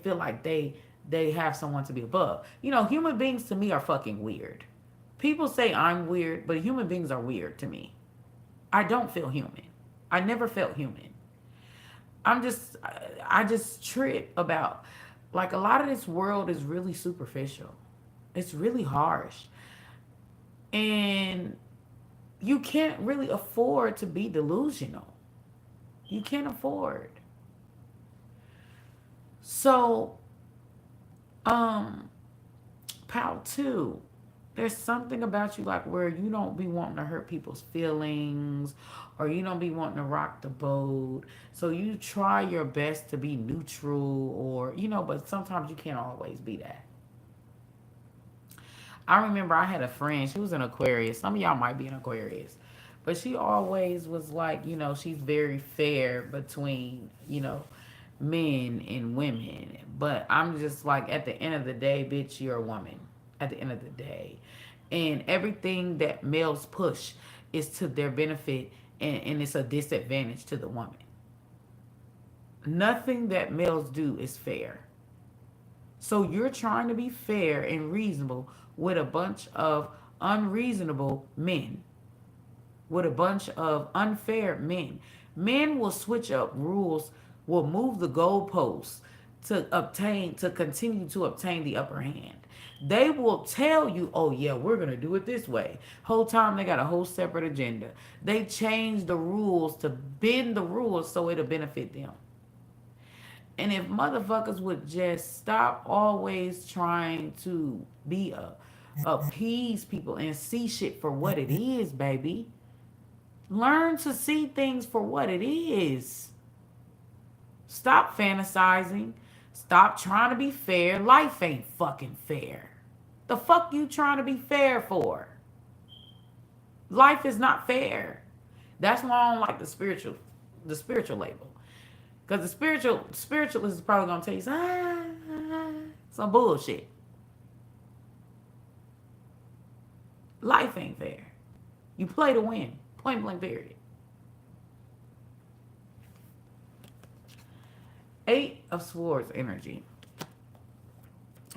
feel like they have someone to be above. You know, human beings to me are fucking weird. People say I'm weird, but human beings are weird to me. I don't feel human. I never felt human. I just trip about, like, a lot of this world is really superficial. It's really harsh. And you can't really afford to be delusional. You can't afford. So, um, Pal 2, there's something about you like where you don't be wanting to hurt people's feelings, or you don't be wanting to rock the boat. So you try your best to be neutral, or, you know, but sometimes you can't always be that. I remember I had a friend, she was an Aquarius. Some of y'all might be an Aquarius. But she always was like, you know, she's very fair between, you know, men and women. But I'm just like, at the end of the day, bitch, you're a woman. At the end of the day. And everything that males push is to their benefit, and it's a disadvantage to the woman. Nothing that males do is fair. So you're trying to be fair and reasonable with a bunch of unreasonable men, with a bunch of unfair men. Men will switch up rules, will move the goalposts to continue to obtain the upper hand. They will tell you, oh yeah, we're gonna do it this way. Whole time they got a whole separate agenda. They change the rules to bend the rules so it'll benefit them. And if motherfuckers would just stop always trying to be appease people and see shit for what it is, baby. Learn to see things for what it is. Stop fantasizing. Stop trying to be fair. Life ain't fucking fair. The fuck you trying to be fair for? Life is not fair. That's why I don't like the spiritual label. Because the spiritualist is probably gonna tell you some bullshit. Life ain't fair. You play to win. Point blank period. Eight of Swords energy.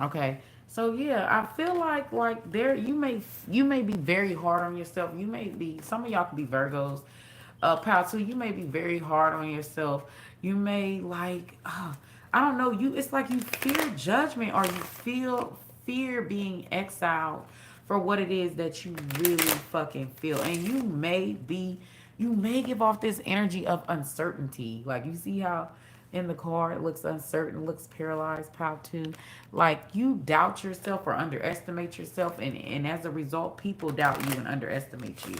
Okay. So yeah, I feel like there you may be very hard on yourself. You may be some of y'all could be Virgos. Pal too, you may be very hard on yourself. You may I don't know, it's like you fear judgment or you feel fear being exiled for what it is that you really fucking feel. And you may give off this energy of uncertainty. Like you see how in the card it looks uncertain, looks paralyzed, pal too. Like you doubt yourself or underestimate yourself, and as a result, people doubt you and underestimate you.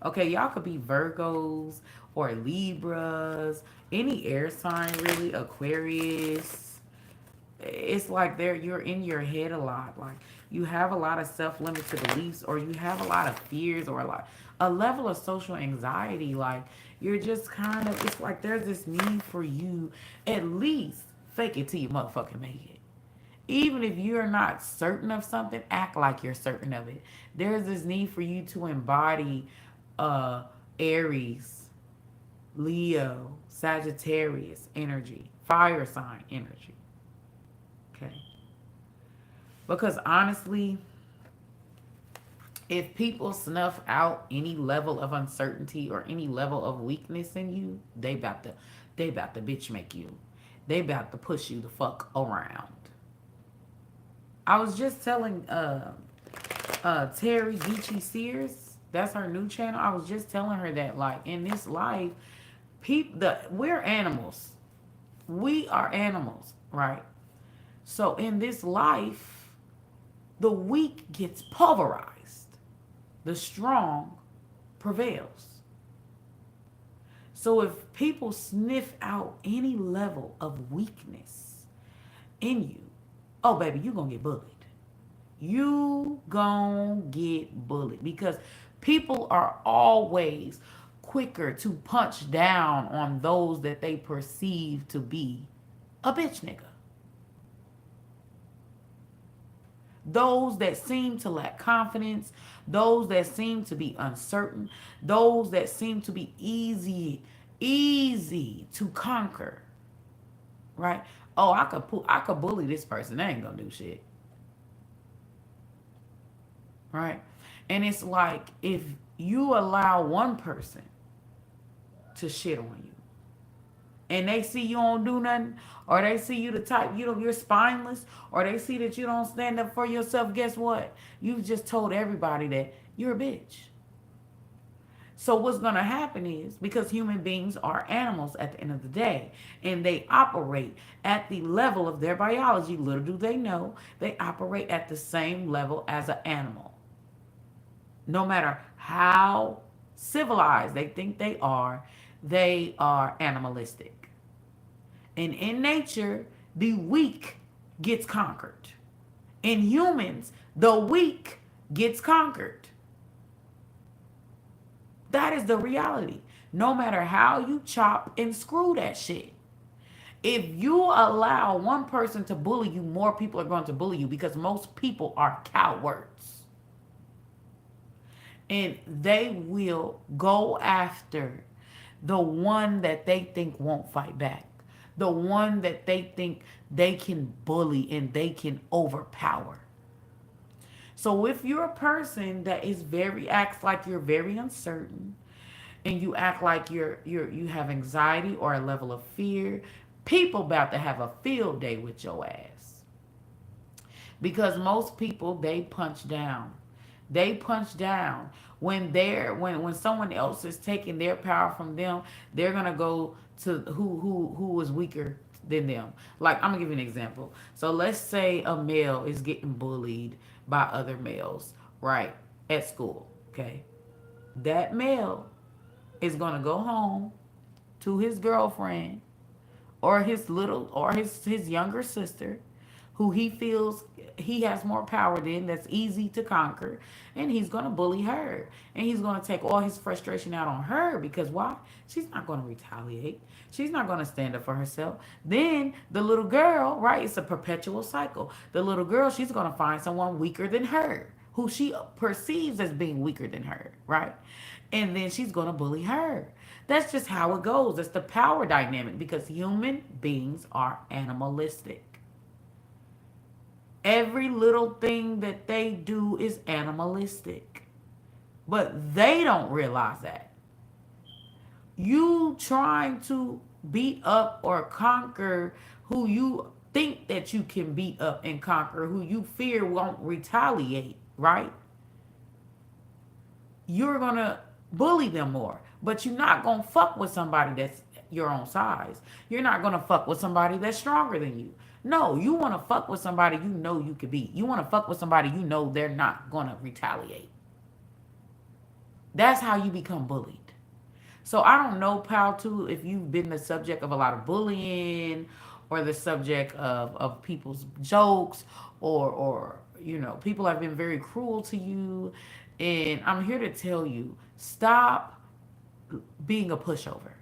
Okay, y'all could be Virgos or Libras, any air sign really, Aquarius. It's like you're in your head a lot. Like you have a lot of self-limited beliefs, or you have a lot of fears, or a level of social anxiety. Like you're just kind of, it's like there's this need for you at least fake it till you motherfucking make it. Even if you're not certain of something, act like you're certain of it. There's this need for you to embody uh Aries, Leo, Sagittarius energy, fire sign energy. Okay. Because honestly, if people snuff out any level of uncertainty or any level of weakness in you, they about to bitch make you. They about to push you the fuck around. I was just telling Terry Geechee Sears, that's her new channel. I was just telling her that like in this life, we're animals. We are animals, right? So in this life, the weak gets pulverized. The strong prevails. So if people sniff out any level of weakness in you, oh baby, you gonna get bullied. You gonna get bullied because people are always quicker to punch down on those that they perceive to be a bitch nigga. Those that seem to lack confidence, those that seem to be uncertain, those that seem to be easy to conquer, right? Oh, I could bully this person. They ain't gonna do shit, right? And it's like if you allow one person to shit on you, and they see you don't do nothing, or they see you the type you're spineless, or they see that you don't stand up for yourself, guess what? You've just told everybody that you're a bitch. So what's going to happen is, because human beings are animals at the end of the day, and they operate at the level of their biology, little do they know, they operate at the same level as an animal. No matter how civilized they are animalistic. And in nature, the weak gets conquered. In humans, the weak gets conquered. That is the reality. No matter how you chop and screw that shit. If you allow one person to bully you, more people are going to bully you because most people are cowards. And they will go after the one that they think won't fight back. The one that they think they can bully and they can overpower. So if you're a person that acts like you're very uncertain, and you act like you have anxiety or a level of fear, people about to have a field day with your ass. Because most people, they punch down. They punch down. When someone else is taking their power from them, they're gonna go to who is weaker than them. Like, I'm gonna give you an example. So let's say a male is getting bullied by other males, right? At school. Okay. That male is gonna go home to his girlfriend or his younger sister, who he feels he has more power than, that's easy to conquer, and he's going to bully her. And he's going to take all his frustration out on her because why? She's not going to retaliate. She's not going to stand up for herself. Then the little girl, right? It's a perpetual cycle. The little girl, she's going to find someone weaker than her, who she perceives as being weaker than her, right? And then she's going to bully her. That's just how it goes. It's the power dynamic because human beings are animalistic. Every little thing that they do is animalistic. But they don't realize that. You trying to beat up or conquer who you think that you can beat up and conquer, who you fear won't retaliate, right? You're going to bully them more. But you're not going to fuck with somebody that's your own size. You're not going to fuck with somebody that's stronger than you. No, you want to fuck with somebody you know you could beat. You want to fuck with somebody you know they're not going to retaliate. That's how you become bullied. So I don't know, Pal, too, if you've been the subject of a lot of bullying or the subject of people's jokes or people have been very cruel to you. And I'm here to tell you, stop being a pushover.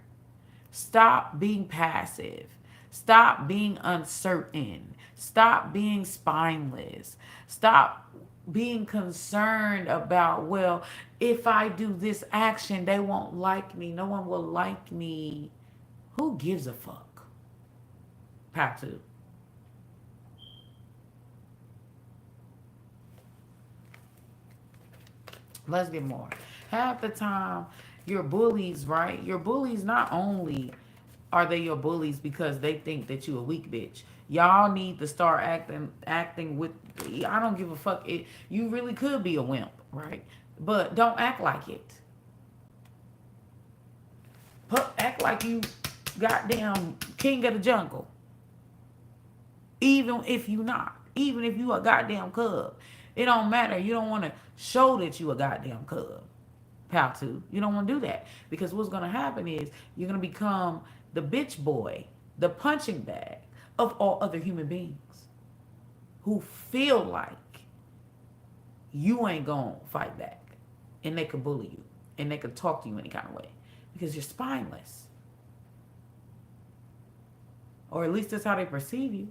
Stop being passive. Stop being uncertain. Stop being spineless. Stop being concerned about, well, if I do this action, they won't like me. No one will like me. Who gives a fuck? Patu. Let's get more. Half the time, your bullies, right? Your bullies, not only are they your bullies because they think that you a weak bitch. Y'all need to start acting with. I don't give a fuck. You really could be a wimp, right? But don't act like it. Act like you goddamn king of the jungle. Even if you not. Even if you a goddamn cub. It don't matter. You don't want to show that you a goddamn cub. How to. You don't want to do that. Because what's going to happen is you're going to become the bitch boy, the punching bag of all other human beings who feel like you ain't going to fight back. And they could bully you. And they could talk to you any kind of way. Because you're spineless. Or at least that's how they perceive you.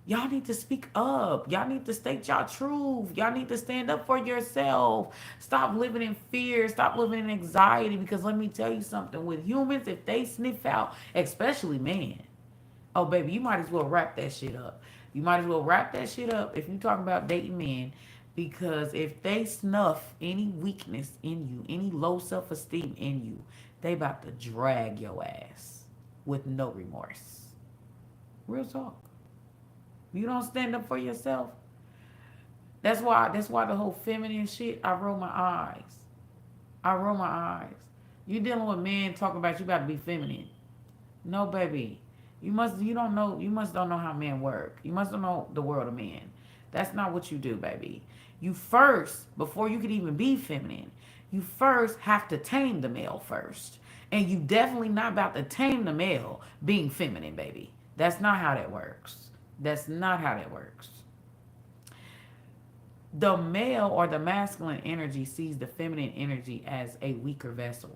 Y'all need to speak up. Y'all need to state y'all truth. Y'all need to stand up for yourself. Stop living in fear. Stop living in anxiety. Because let me tell you something. With humans, if they sniff out, especially men, oh, baby, you might as well wrap that shit up. You might as well wrap that shit up if you're talking about dating men. Because if they snuff any weakness in you, any low self-esteem in you, they about to drag your ass with no remorse. Real talk. You don't stand up for yourself. That's why the whole feminine shit, I roll my eyes. I roll my eyes. You dealing with men talking about you got to be feminine. No, baby. You must don't know how men work. You must don't know the world of men. That's not what you do, baby. You first, before you could even be feminine, you first have to tame the male first. And you definitely not about to tame the male being feminine, baby. That's not how that works. That's not how that works. The male or the masculine energy sees the feminine energy as a weaker vessel.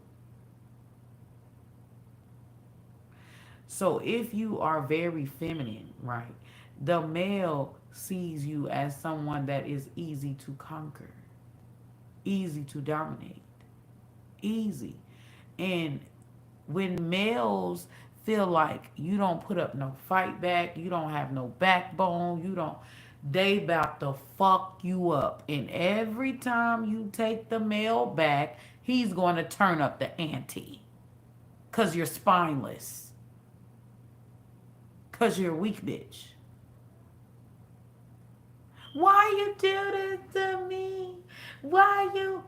So if you are very feminine, right, the male sees you as someone that is easy to conquer, easy to dominate, easy. And when males feel like you don't put up no fight back, you don't have no backbone, they about to fuck you up. And every time you take the male back, he's going to turn up the ante. Because you're spineless. Because you're a weak bitch. Why you do this to me? Why you?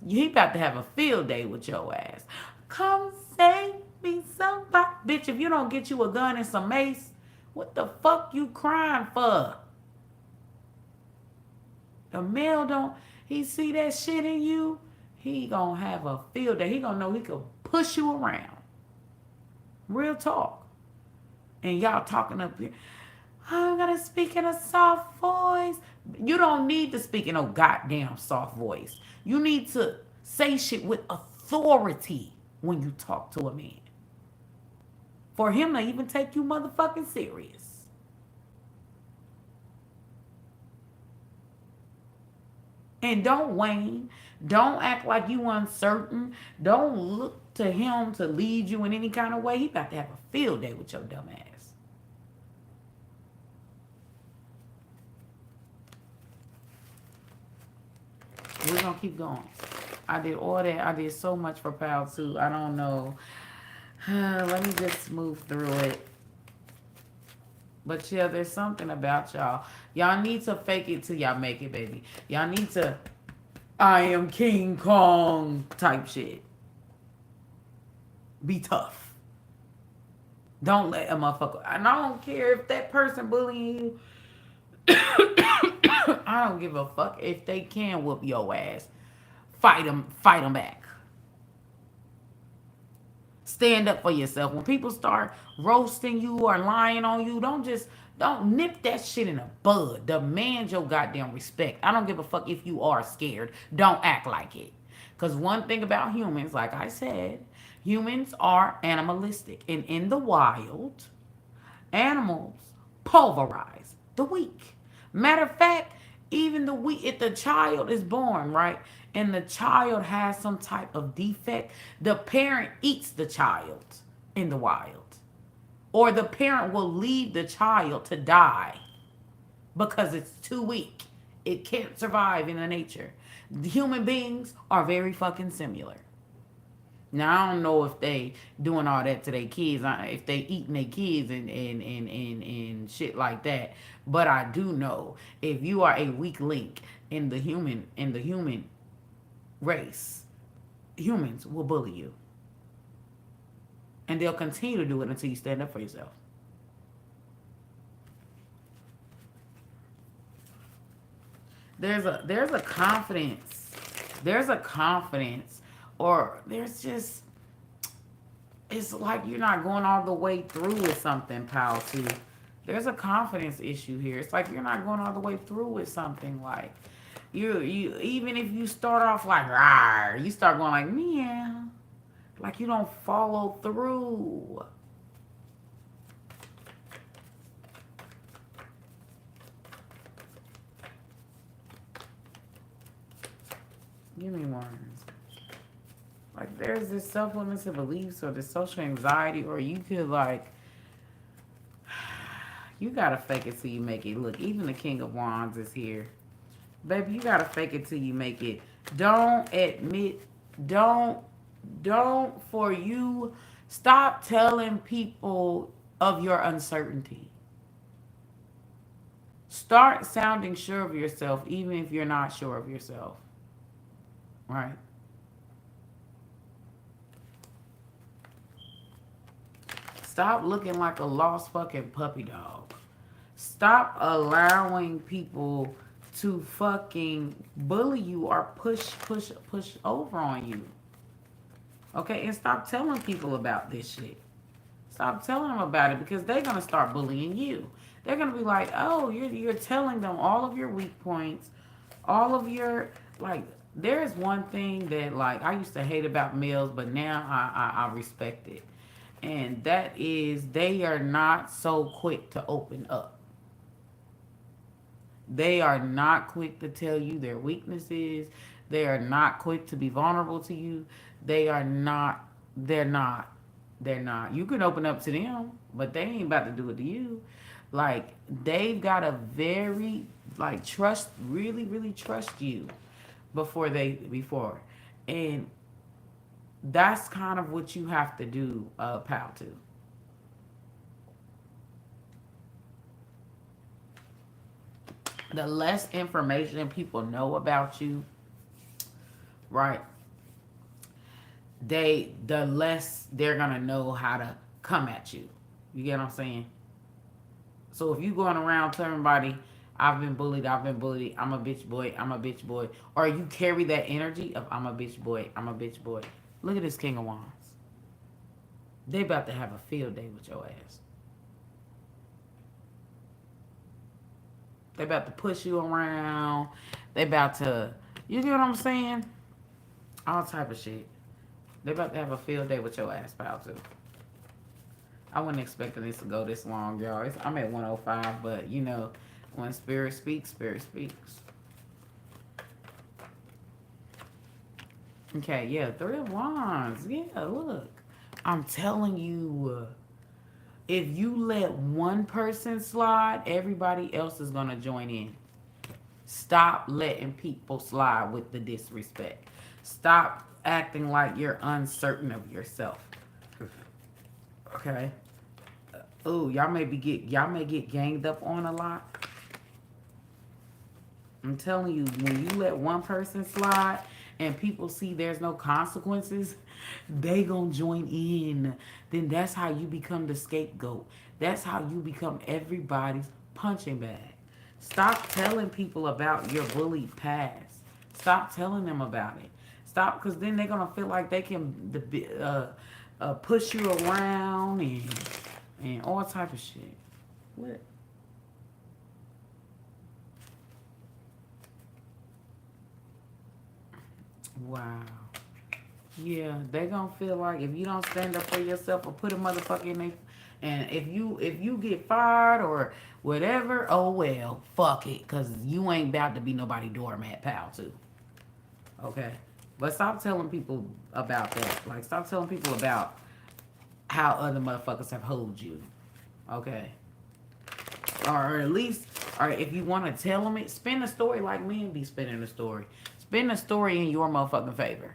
He about to have a field day with your ass. Come save me somebody. Bitch, if you don't get you a gun and some mace, what the fuck you crying for? The male don't, he see that shit in you, he gonna have a field day. He gonna know he could push you around. Real talk. And y'all talking up here. I'm gonna speak in a soft voice. You don't need to speak in no goddamn soft voice. You need to say shit with authority when you talk to a man. For him to even take you motherfucking serious. And don't wane. Don't act like you uncertain. Don't look to him to lead you in any kind of way. He about to have a field day with your dumb ass. We're gonna keep going. I did all that. I did so much for Pal 2. I don't know. Let me just move through it. But yeah, there's something about y'all. Y'all need to fake it till y'all make it, baby. Y'all need to I am King Kong type shit. Be tough. Don't let a motherfucker. And I don't care if that person bullying you. I don't give a fuck if they can whoop your ass. Fight them back. Stand up for yourself. When people start roasting you or lying on you, don't nip that shit in the bud. Demand your goddamn respect. I don't give a fuck if you are scared. Don't act like it. Because one thing about humans, like I said, humans are animalistic. And in the wild, animals pulverize the weak. Matter of fact, even the weak, if the child is born, right, and the child has some type of defect, the parent eats the child in the wild. Or the parent will leave the child to die because it's too weak. It can't survive in the nature. Human beings are very fucking similar. Now I don't know if they doing all that to their kids, if they eating their kids and shit like that. But I do know if you are a weak link in the human race, humans will bully you, and they'll continue to do it until you stand up for yourself. There's a confidence, there's a confidence, or there's just it's like you're not going all the way through with something, pal. Too. There's a confidence issue here. It's like you're not going all the way through with something. Like you even if you start off like rawr, you start going like meow, like you don't follow through. Give me one. Like there's this self-limited beliefs or this social anxiety, or you could like you gotta fake it till you make it. Look, even the King of Wands is here. Baby, you gotta fake it till you make it. Don't admit, don't, don't for you. Stop telling people of your uncertainty. Start sounding sure of yourself, even if you're not sure of yourself. Right? Stop looking like a lost fucking puppy dog. Stop allowing people to fucking bully you or push over on you. Okay? And stop telling people about this shit. Stop telling them about it because they're gonna start bullying you. They're gonna be like, "Oh, you're telling them all of your weak points, all of your like." There's one thing that like I used to hate about males, but now I respect it, and that is they are not so quick to open up. They are not quick to tell you their weaknesses. They are not quick to be vulnerable to you. They are not. They're not. They're not. You can open up to them, but they ain't about to do it to you. Like they've got to very like trust, really, really trust you before, and that's kind of what you have to do, pal. Too. The less information people know about you, right? The less they're gonna know how to come at you. You get what I'm saying? So if you going around telling everybody, I've been bullied, I'm a bitch boy, I'm a bitch boy, or you carry that energy of I'm a bitch boy, I'm a bitch boy. Look at this King of Wands. They about to have a field day with your ass. They about to push you around. They about to, you get what I'm saying? All type of shit. They about to have a field day with your ass, pal, too. I wasn't expecting this to go this long, y'all. I'm at 105, but you know, when spirit speaks, spirit speaks. Okay, yeah, 3 of Wands. Yeah, look. I'm telling you, if you let one person slide, everybody else is going to join in. Stop letting people slide with the disrespect. Stop acting like you're uncertain of yourself. Okay? Oh, y'all may get ganged up on a lot. I'm telling you, when you let one person slide and people see there's no consequences, they gonna join in. Then that's how you become the scapegoat. That's how you become everybody's punching bag. Stop telling people about your bullied past. Stop telling them about it. Stop, because then they're gonna feel like they can push you around and all type of shit. What? Wow. Yeah, they gonna feel like if you don't stand up for yourself or put a motherfucker in there, and if you get fired or whatever, oh well, fuck it, cause you ain't about to be nobody doormat, pal, too. Okay, but stop telling people about that. Like, stop telling people about how other motherfuckers have hold you. Okay, or at least, or if you want to tell them it, spin a story like men be spinning a story. Spin a story in your motherfucking favor.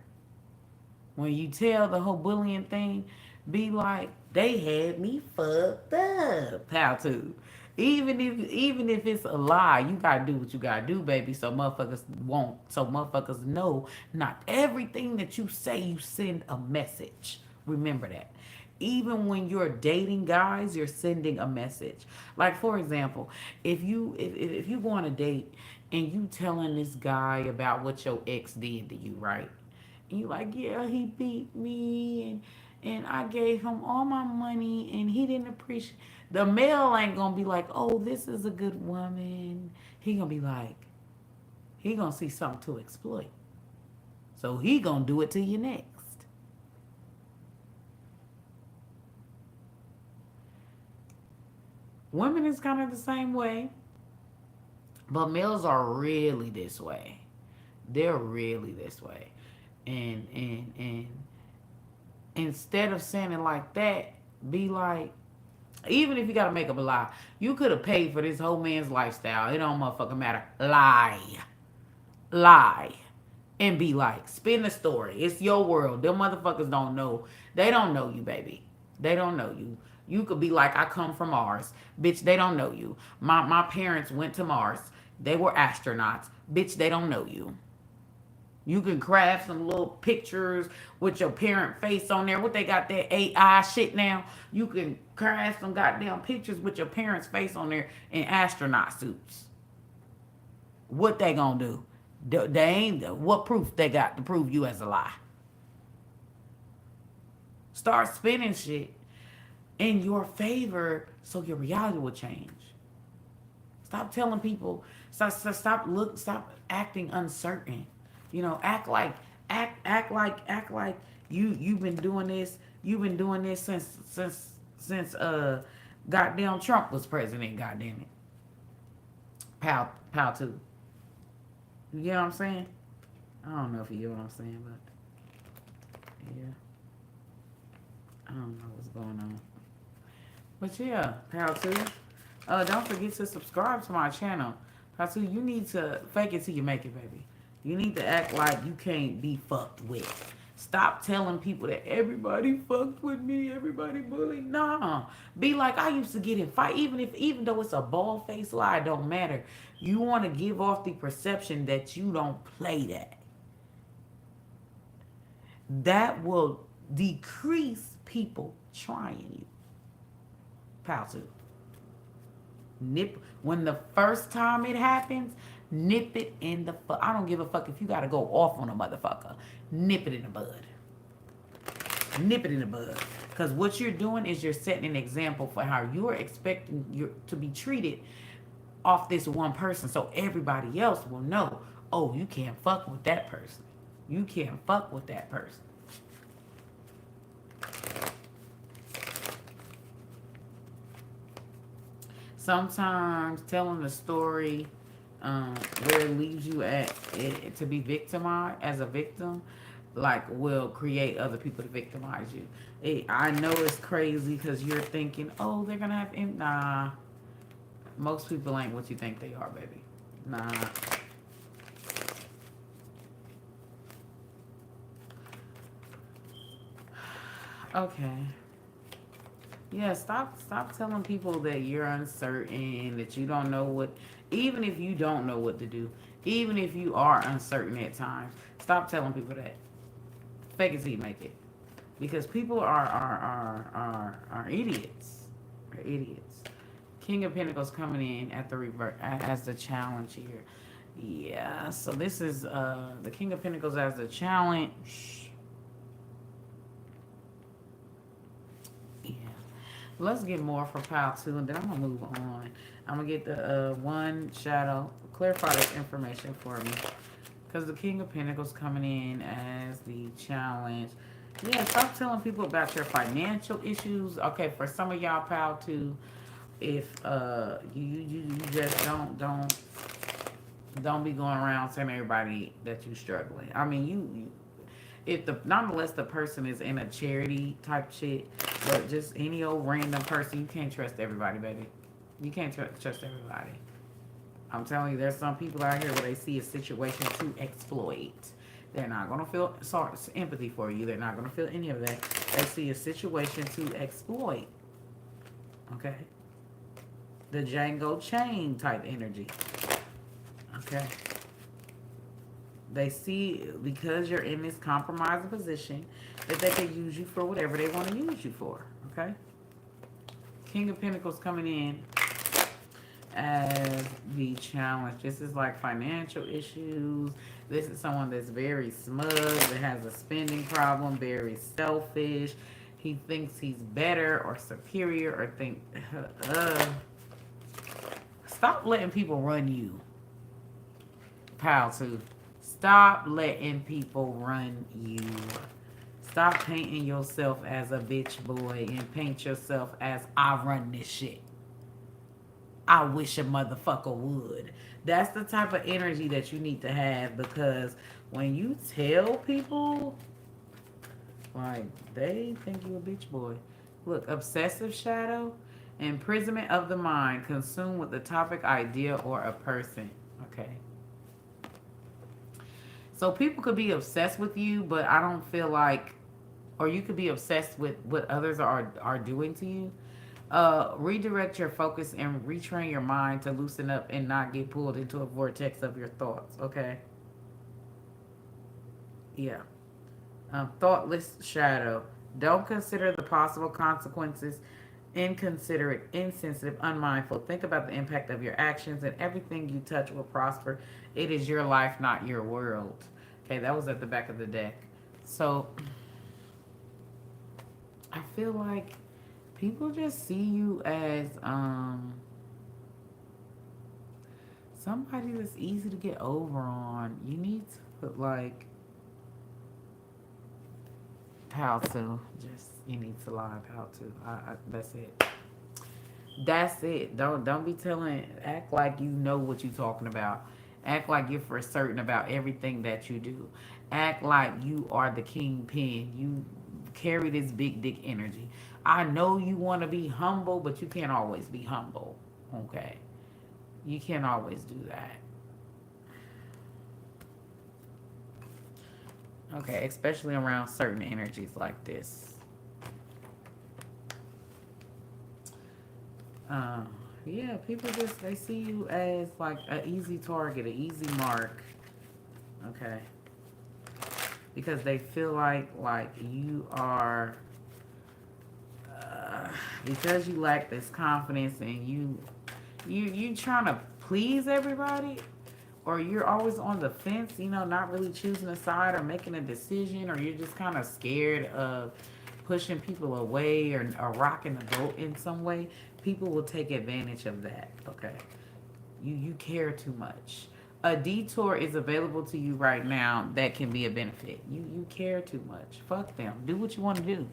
When you tell the whole bullying thing, be like, they had me fucked up. How to? Even if it's a lie, you gotta do what you gotta do, baby. So motherfuckers won't. So motherfuckers know not everything that you say you send a message. Remember that. Even when you're dating guys, you're sending a message. Like, for example, if you go on a date and you telling this guy about what your ex did to you, right? And you like, yeah, he beat me and I gave him all my money and he didn't appreciate. The male ain't gonna be like, oh, this is a good woman. He gonna be like, he gonna see something to exploit. So he gonna do it to you next. Women is kind of the same way, but males are really this way. They're really this way. And instead of saying it like that, be like, even if you gotta make up a lie, you could have paid for this whole man's lifestyle. It don't motherfucking matter. Lie, and be like, spin the story. It's your world. Them motherfuckers don't know. They don't know you, baby. They don't know you. You could be like, I come from Mars. Bitch, they don't know you. My parents went to Mars. They were astronauts. Bitch, they don't know you. You can craft some little pictures with your parent face on there. What they got that AI shit now? You can craft some goddamn pictures with your parents' face on there in astronaut suits. What they gonna do? They ain't. What proof they got to prove you as a lie? Start spinning shit in your favor so your reality will change. Stop telling people. Stop acting uncertain. You know, act like you've been doing this. You've been doing this since goddamn Trump was president. Goddamn it, pow too. You get what I'm saying? I don't know if you get what I'm saying, but yeah, I don't know what's going on. But yeah, pow too. Don't forget to subscribe to my channel. Pow too, you need to fake it till you make it, baby. You need to act like you can't be fucked with. Stop telling people that everybody fucked with me, everybody bullied. Nah. Be like, I used to get in fight. Even though it's a bald faced lie, it don't matter. You want to give off the perception that you don't play that. That will decrease people trying you. Pow too. Nip when the first time it happens, nip it in the fuck. I don't give a fuck if you gotta go off on a motherfucker. Nip it in the bud. Nip it in the bud. Because what you're doing is you're setting an example for how you're expecting you to be treated off this one person so everybody else will know, oh, you can't fuck with that person. You can't fuck with that person. Sometimes telling the story where it leaves you at to be victimized as a victim, like, will create other people to victimize you. I know it's crazy because you're thinking, oh, they're gonna have nah. Most people ain't what you think they are, baby. Nah. Okay. Yeah, stop telling people that you're uncertain, that you don't know what, even if you don't know what to do, even if you are uncertain at times, stop telling people that. Fake it till you make it. Because people are idiots. Are idiots. King of Pentacles coming in at the revert as the challenge here. Yeah, so this is the King of Pentacles as the challenge. Yeah. Let's get more for pile 2, and then I'm going to move on. I'm going to get the one shadow. Clarify this information for me. Because the King of Pentacles coming in as the challenge. Yeah, stop telling people about your financial issues. Okay, for some of y'all, pile 2, if you just don't be going around telling everybody that you're struggling. I mean, you if the nonetheless the person is in a charity type shit, but just any old random person, you can't trust everybody, baby. You can't trust everybody. I'm telling you, there's some people out here where they see a situation to exploit. They're not gonna feel empathy for you. They're not gonna feel any of that. They see a situation to exploit. Okay, the Django chain type energy. Okay. They see because you're in this compromising position that they can use you for whatever they want to use you for. Okay. King of Pentacles coming in as the challenge. This is like financial issues. This is someone that's very smug, that has a spending problem, very selfish. He thinks he's better or superior or think. Stop letting people run you. Pile 2. Stop letting people run you. Stop painting yourself as a bitch boy and paint yourself as I run this shit. I wish a motherfucker would. That's the type of energy that you need to have, because when you tell people, like, they think you a bitch boy. Look, obsessive shadow, imprisonment of the mind, consumed with the topic, idea, or a person. Okay. So people could be obsessed with you, but I don't feel like, or you could be obsessed with what others are doing to you. Redirect your focus and retrain your mind to loosen up and not get pulled into a vortex of your thoughts. Okay. Yeah. Thoughtless shadow. Don't consider the possible consequences. Inconsiderate, insensitive, unmindful. Think about the impact of your actions, and everything you touch will prosper. It is your life, not your world. Okay, that was at the back of the deck. So I feel like people just see you as somebody that's easy to get over on. You need to put like how to. Just you need to lie how to. That's it. That's it. Don't be telling. Act like you know what you're talking about. Act like you're for certain about everything that you do. Act like you are the kingpin. You carry this big dick energy. I know you want to be humble, but you can't always be humble. Okay, you can't always do that. Okay, especially around certain energies like this. Um, yeah, people just they see you as like an easy target, an easy mark. Okay, because they feel like you are because you lack this confidence and you trying to please everybody, or you're always on the fence, not really choosing a side or making a decision, or you're just kind of scared of pushing people away or rocking the boat in some way. People will take advantage of that. Okay, You care too much. A detour is available to you right now that can be a benefit. You care too much. Fuck them. Do what you want to do.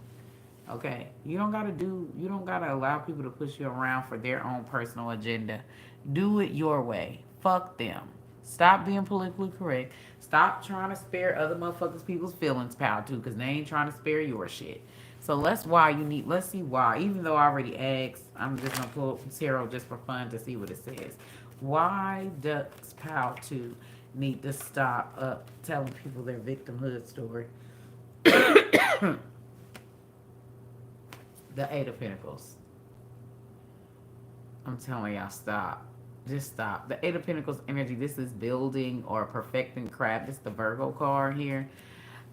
Okay. You don't gotta allow people to push you around for their own personal agenda. Do it your way. Fuck them. Stop being politically correct. Stop trying to spare other motherfuckers people's feelings, pal, too, because they ain't trying to spare your shit. So let's see why. Even though I already asked, I'm just gonna pull up tarot just for fun to see what it says. Why does pal 2 need to stop telling people their victimhood story? The Eight of Pentacles. I'm telling y'all, stop. Just stop. The Eight of Pentacles energy, this is building or perfecting craft. This is the Virgo card here.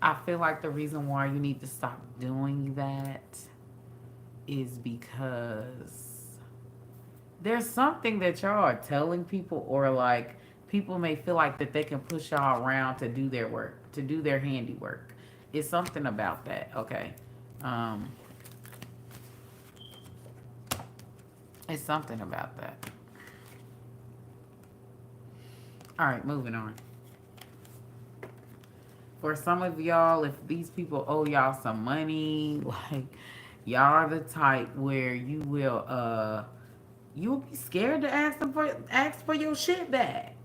I feel like the reason why you need to stop doing that is because there's something that y'all are telling people, or like people may feel like that they can push y'all around to do their work, to do their handiwork. It's something about that, okay? Um, it's something about that. All right, moving on. For some of y'all, if these people owe y'all some money, like y'all are the type where you'll be scared to ask for your shit back.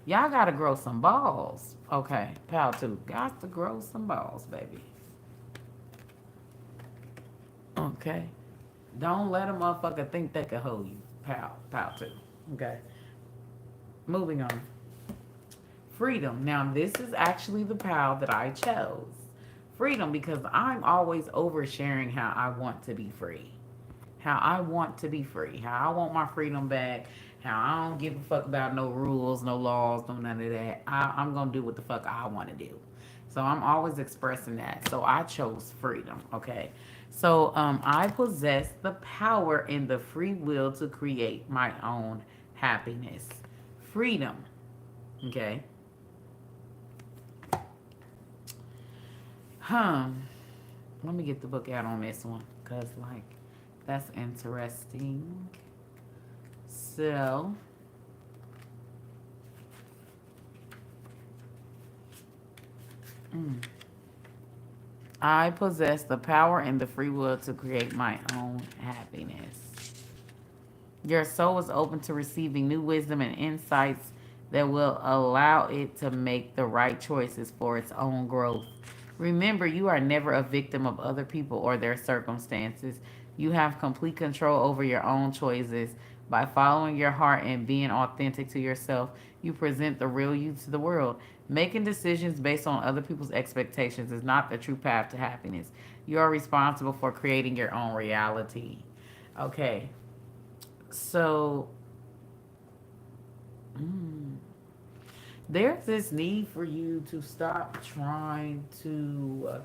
Y'all gotta grow some balls. Okay, pal 2. Got to grow some balls, baby. Okay. Don't let a motherfucker think they can hold you. Pal 2. Okay. Moving on. Freedom. Now, this is actually the pal that I chose. Freedom, because I'm always oversharing how I want to be free. How I want to be free. How I want my freedom back. How I don't give a fuck about no rules, no laws, no none of that. I'm going to do what the fuck I want to do. So I'm always expressing that. So I chose freedom, okay? So I possess the power and the free will to create my own happiness. Freedom, okay? Let me get the book out on this one, because, like, that's interesting. So, I possess the power and the free will to create my own happiness. Your soul is open to receiving new wisdom and insights that will allow it to make the right choices for its own growth. Remember, you are never a victim of other people or their circumstances. You have complete control over your own choices. By following your heart and being authentic to yourself, you present the real you to the world. Making decisions based on other people's expectations is not the true path to happiness. You are responsible for creating your own reality. Okay, so there's this need for you to stop trying to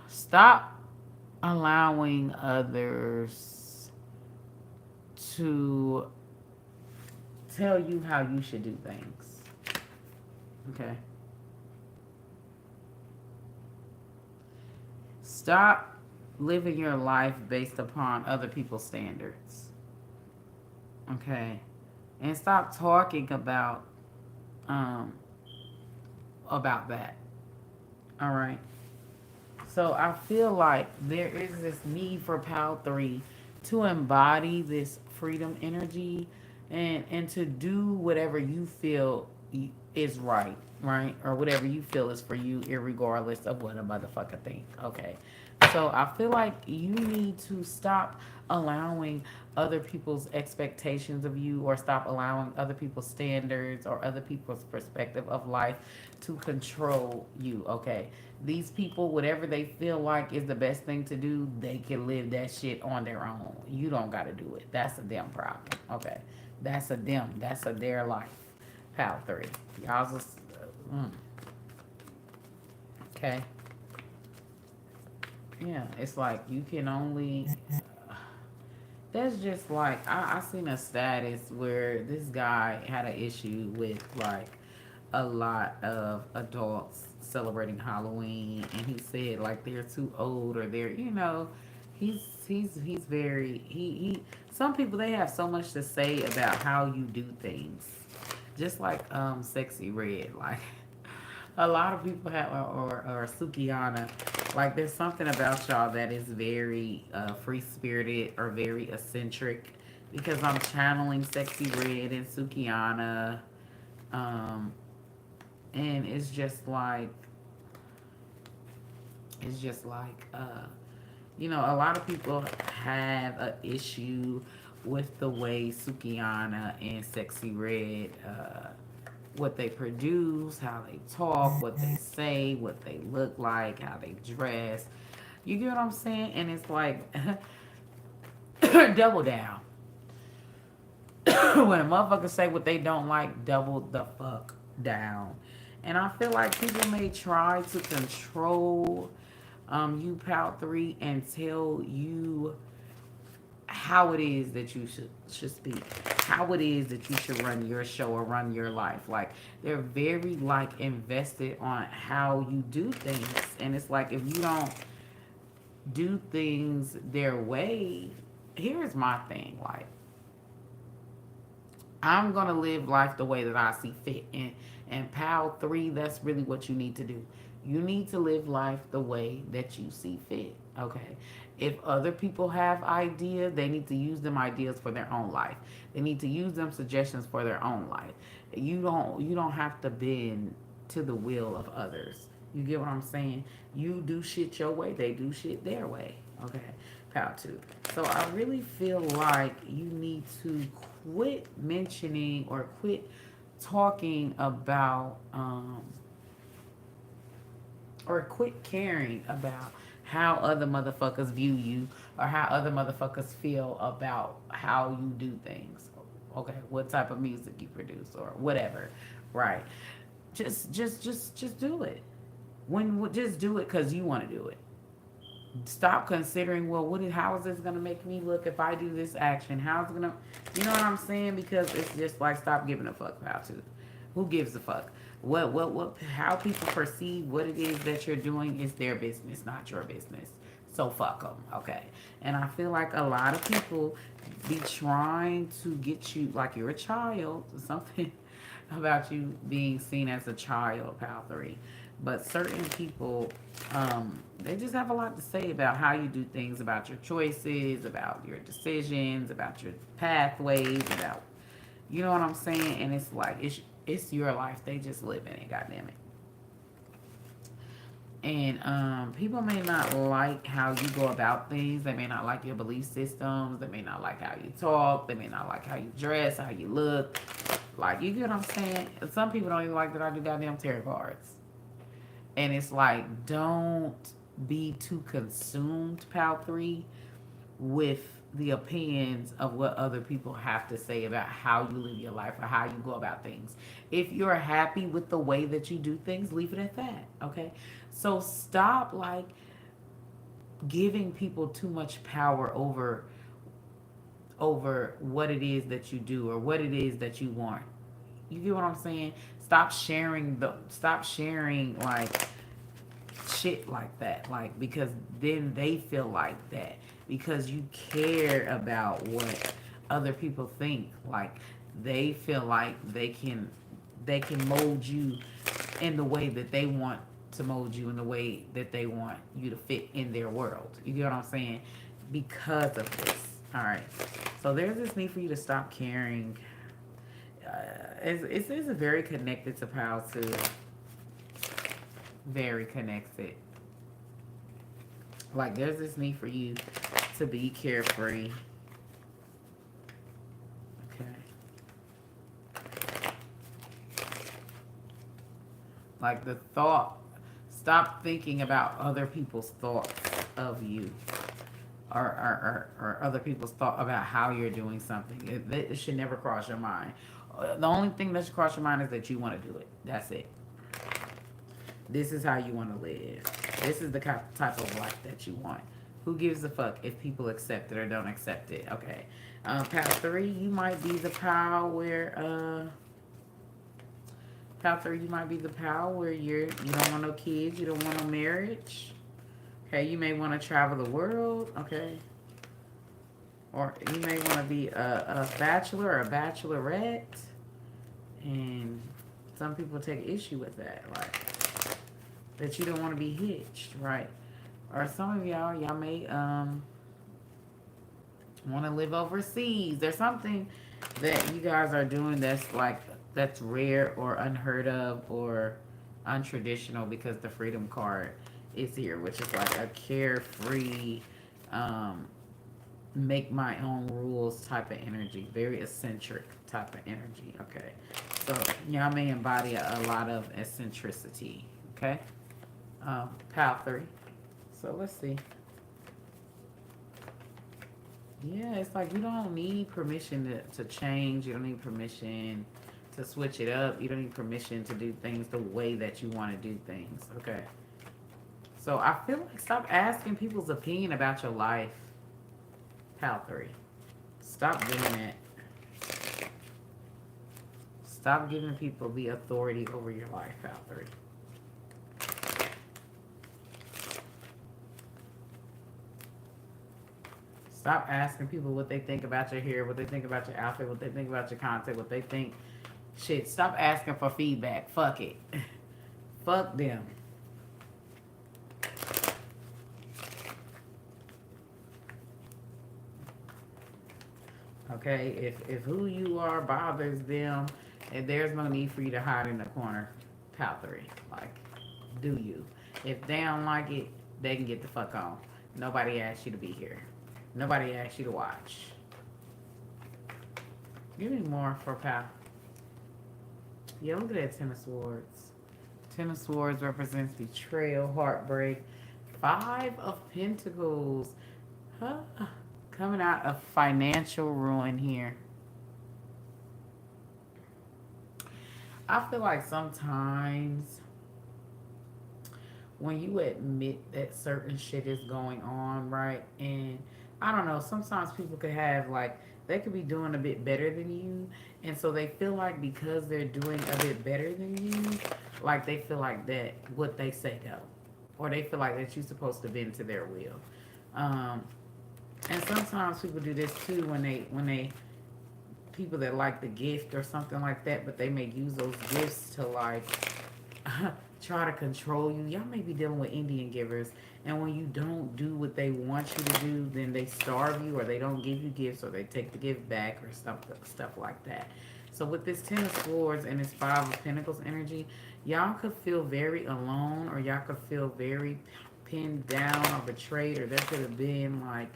stop allowing others to tell you how you should do things. Okay. Stop living your life based upon other people's standards. Okay. And stop talking um about that. All right. So I feel like there is this need for PAL 3 to embody this freedom energy, and to do whatever you feel is right, right? Or whatever you feel is for you, irregardless of what a motherfucker think. Okay. So I feel like you need to stop allowing other people's expectations of you, or stop allowing other people's standards or other people's perspective of life to control you. Okay. These people, whatever they feel like is the best thing to do, they can live that shit on their own. You don't got to do it. That's a them problem. Okay. That's a them. That's a their life. PAL 3. Y'all's just, okay. Yeah, it's like you can only. That's just like I seen a status where this guy had an issue with, like, a lot of adults celebrating Halloween, and he said like they're too old or they're he's very some people they have so much to say about how you do things, just like Sexy Red, like a lot of people have or Sukiana, like there's something about y'all that is very free spirited or very eccentric, because I'm channeling Sexy Red and Sukiana. um and it's just like a lot of people have an issue with the way Sukiana and Sexy Red, what they produce, how they talk, what they say, what they look like, how they dress. You get what I'm saying? And it's like double down. When a motherfucker say what they don't like, double the fuck down. And I feel like people may try to control you, Pout 3, and tell you how it is that you should speak, how it is that you should run your show or run your life. Like they're very like invested on how you do things, and it's like if you don't do things their way, here's my thing, like I'm gonna live life the way that I see fit. And PAL 3, that's really what you need to do. You need to live life the way that you see fit. Okay. If other people have ideas, they need to use them ideas for their own life. They need to use them suggestions for their own life. You don't have to bend to the will of others. You get what I'm saying? You do shit your way, they do shit their way. Okay. Power two. So I really feel like you need to quit mentioning or quit talking about or quit caring about how other motherfuckers view you or how other motherfuckers feel about how you do things. Okay, what type of music you produce or whatever. Right. Just do it. Just do it cuz you want to do it. Stop considering, well, how is this gonna make me look if I do this action? How's it gonna, you know what I'm saying? Because it's just like stop giving a fuck about it. Who gives a fuck? How people perceive what it is that you're doing is their business, not your business. So fuck them, okay? And I feel like a lot of people be trying to get you like you're a child, something about you being seen as a child, Pal 3. But certain people, they just have a lot to say about how you do things, about your choices, about your decisions, about your pathways, about, you know what I'm saying? And it's like, it's your life. They just live in it, goddamn it. And people may not like how you go about things. They may not like your belief systems. They may not like how you talk. They may not like how you dress, how you look. Like, you get what I'm saying? Some people don't even like that I do goddamn tarot cards. And it's like, don't be too consumed, Pal 3, with the opinions of what other people have to say about how you live your life or how you go about things. If you're happy with the way that you do things, leave it at that, okay? So stop like giving people too much power over what it is that you do or what it is that you want. You get what I'm saying? Stop sharing like shit like that, like, because then they feel like that because you care about what other people think. Like they feel like they can mold you in the way that they want to mold you, in the way that they want you to fit in their world. You get what I'm saying? Because of this. All right. So there's this need for you to stop caring. It's very connected to Pal 2. Very connected. Like there's this need for you to be carefree. Okay. Like the thought, stop thinking about other people's thoughts of you. Or other people's thought about how you're doing something. It should never cross your mind. The only thing that should cross your mind is that you want to do it. That's it. This is how you want to live. This is the type of life that you want. Who gives a fuck if people accept it or don't accept it? Okay. Pal 3, you might be the pal where Pal 3, you might be the pal where you don't want no kids, you don't want no marriage. Okay, you may want to travel the world. Okay, or you may want to be a bachelor or a bachelorette, and some people take issue with that, like that you don't want to be hitched, right? Or some of y'all may want to live overseas. There's something that you guys are doing that's like that's rare or unheard of or untraditional because the freedom card is here, which is like a carefree, um, make my own rules type of energy, very eccentric type of energy. Okay, so y'all may embody a lot of eccentricity. Okay, pal 3. So let's see. Yeah, it's like you don't need permission to change. You don't need permission to switch it up. You don't need permission to do things the way that you want to do things. Okay. So I feel like stop asking people's opinion about your life, pal 3. Stop doing that. Stop giving people the authority over your life, pal 3. Stop asking people what they think about your hair, what they think about your outfit, what they think about your content, what they think. Shit, stop asking for feedback. Fuck it. Fuck them. Okay? If who you are bothers them, and there's no need for you to hide in the corner, pal 3. Like, do you? If they don't like it, they can get the fuck on. Nobody asked you to be here. Nobody asked you to watch. Give me more for pal. Yeah, look at that 10 of Swords. 10 of Swords represents betrayal, heartbreak. 5 of Pentacles. Huh? Coming out of financial ruin here. I feel like sometimes when you admit that certain shit is going on, right? And I don't know, sometimes people could have like, they could be doing a bit better than you. And so they feel like because they're doing a bit better than you, like they feel like that what they say go. Or they feel like that you're supposed to bend to their will. Um, and sometimes people do this too when they people that like the gift or something like that, but they may use those gifts to like try to control you. Y'all may be dealing with Indian givers, and when you don't do what they want you to do, then they starve you, or they don't give you gifts, or they take the gift back, or stuff like that. So with this 10 of Swords and this 5 of Pentacles energy, y'all could feel very alone, or y'all could feel very pinned down or betrayed, or there could have been like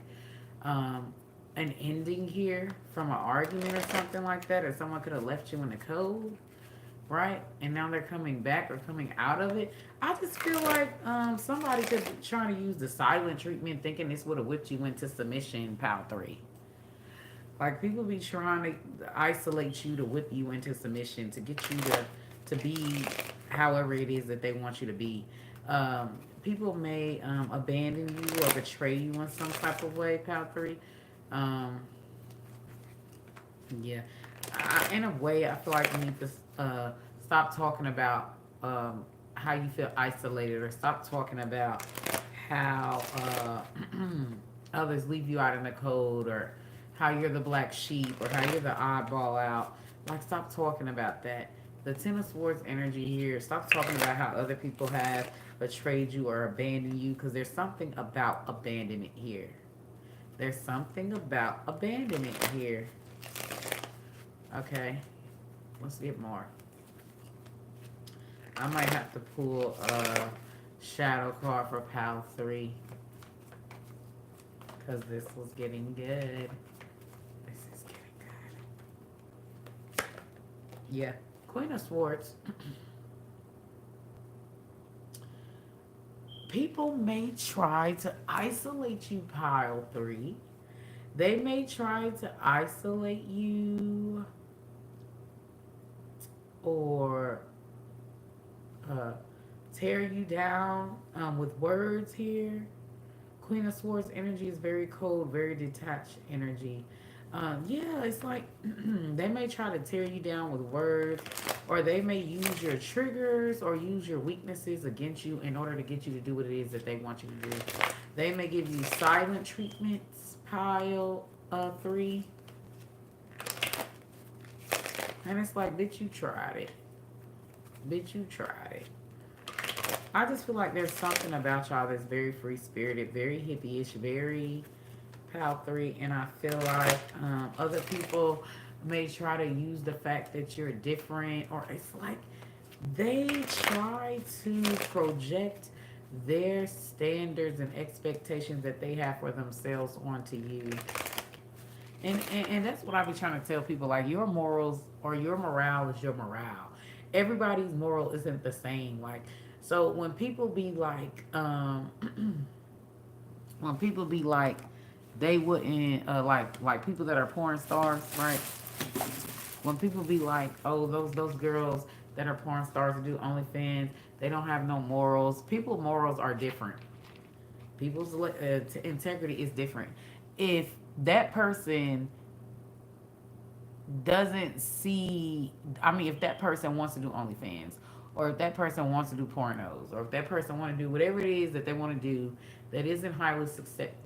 um, an ending here from an argument or something like that, or someone could have left you in the cold, right? And now they're coming back or coming out of it. I just feel like somebody could be trying to use the silent treatment, thinking this would have whipped you into submission, pal 3. Like people be trying to isolate you to whip you into submission to get you to be however it is that they want you to be. People may abandon you or betray you in some type of way, pal 3. Um, yeah, in a way, I feel like you need to stop talking about how you feel isolated, or stop talking about how others leave you out in the cold, or how you're the black sheep, or how you're the oddball out. Like, stop talking about that. The 10 of Swords energy here. Stop talking about how other people have betrayed you or abandoned you, because there's something about abandonment here. There's something about abandonment here. Okay, let's get more. I might have to pull a shadow card for pal 3, because this was getting good. This is getting good. Yeah, Queen of Swords. People may try to isolate you, pile 3. They may try to isolate you or tear you down with words here. Queen of Swords energy is very cold, very detached energy. Yeah, it's like they may try to tear you down with words. or they may use your triggers or use your weaknesses against you in order to get you to do what it is that they want you to do. They may give you silent treatments, pile 3, and it's like, bitch, you tried it. Bitch, you tried it. I just feel like there's something about y'all that's very free spirited, very hippie-ish, very pal 3, and I feel like other people may try to use the fact that you're different, or it's like they try to project their standards and expectations that they have for themselves onto you. And that's what I be trying to tell people. Like, your morals or your morale is your morale. Everybody's moral isn't the same. Like, so when people be like, when people be like, they wouldn't like people that are porn stars, right? When people be like, oh, those girls that are porn stars that do OnlyFans, they don't have no morals. People's morals are different. People's integrity is different. If that person doesn't see, I mean, if that person wants to do OnlyFans, or if that person wants to do pornos, or if that person want to do whatever it is that they want to do that isn't highly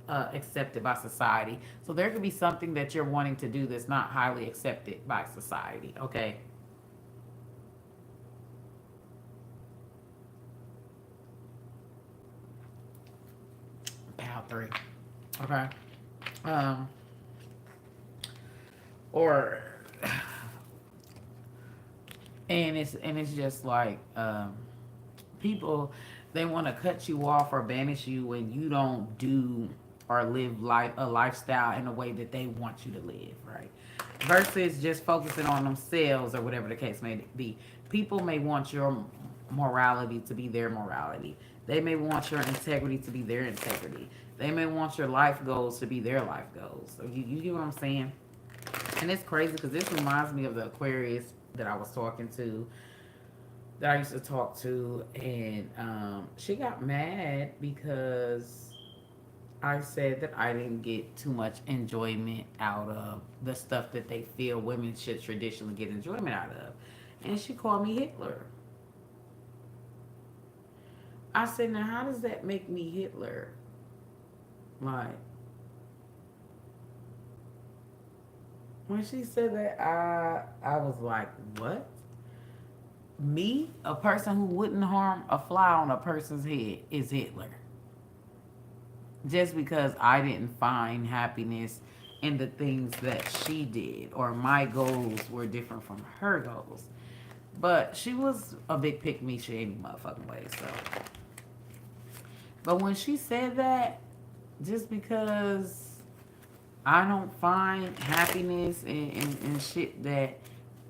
accepted by society. So there could be something that you're wanting to do that's not highly accepted by society. Okay. Pal 3. Okay. Um, or and it's just like, people, they want to cut you off or banish you when you don't do or live a lifestyle in a way that they want you to live, right? Versus just focusing on themselves or whatever the case may be. People may want your morality to be their morality. They may want your integrity to be their integrity. They may want your life goals to be their life goals. So you get what I'm saying? And it's crazy because this reminds me of the Aquarius that I was talking to, that I used to talk to, and she got mad because I said that I didn't get too much enjoyment out of the stuff that they feel women should traditionally get enjoyment out of. And she called me Hitler. I said, now how does that make me Hitler? Like, when she said that, I was like, what? Me, a person who wouldn't harm a fly on a person's head, is Hitler. Just because I didn't find happiness in the things that she did, or my goals were different from her goals. But she was a big pick me shit any motherfucking way, so. But when she said that, just because I don't find happiness in shit that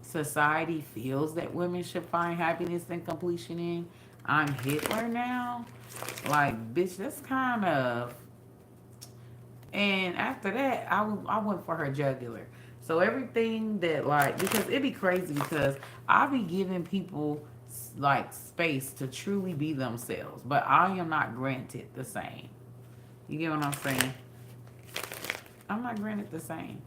society feels that women should find happiness and completion in, I'm Hitler now. Like, bitch, that's kind of. And after that, I went for her jugular. So everything that, like, because it'd be crazy because I be giving people like space to truly be themselves, but I am not granted the same. You get what I'm saying? I'm not granted the same.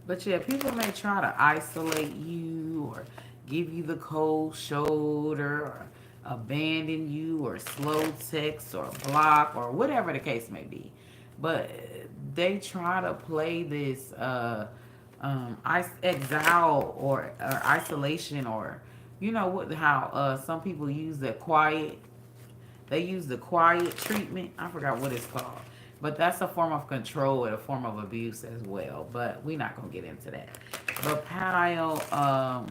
But yeah, people may try to isolate you or give you the cold shoulder or abandon you or slow text or block or whatever the case may be. But they try to play this exile or isolation, or you know what, how some people use the quiet, they use the quiet treatment. I forgot what it's called. But that's a form of control and a form of abuse as well. But we're not going to get into that. But pile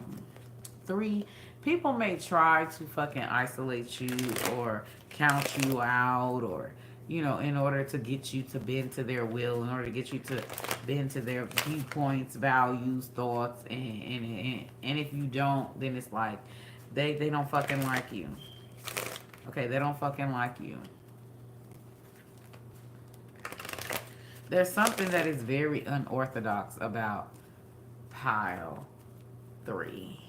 3, people may try to fucking isolate you or count you out, or, you know, in order to get you to bend to their will, in order to get you to bend to their viewpoints, values, thoughts. And if you don't, then it's like they don't fucking like you. Okay, they don't fucking like you. There's something that is very unorthodox about pile 3.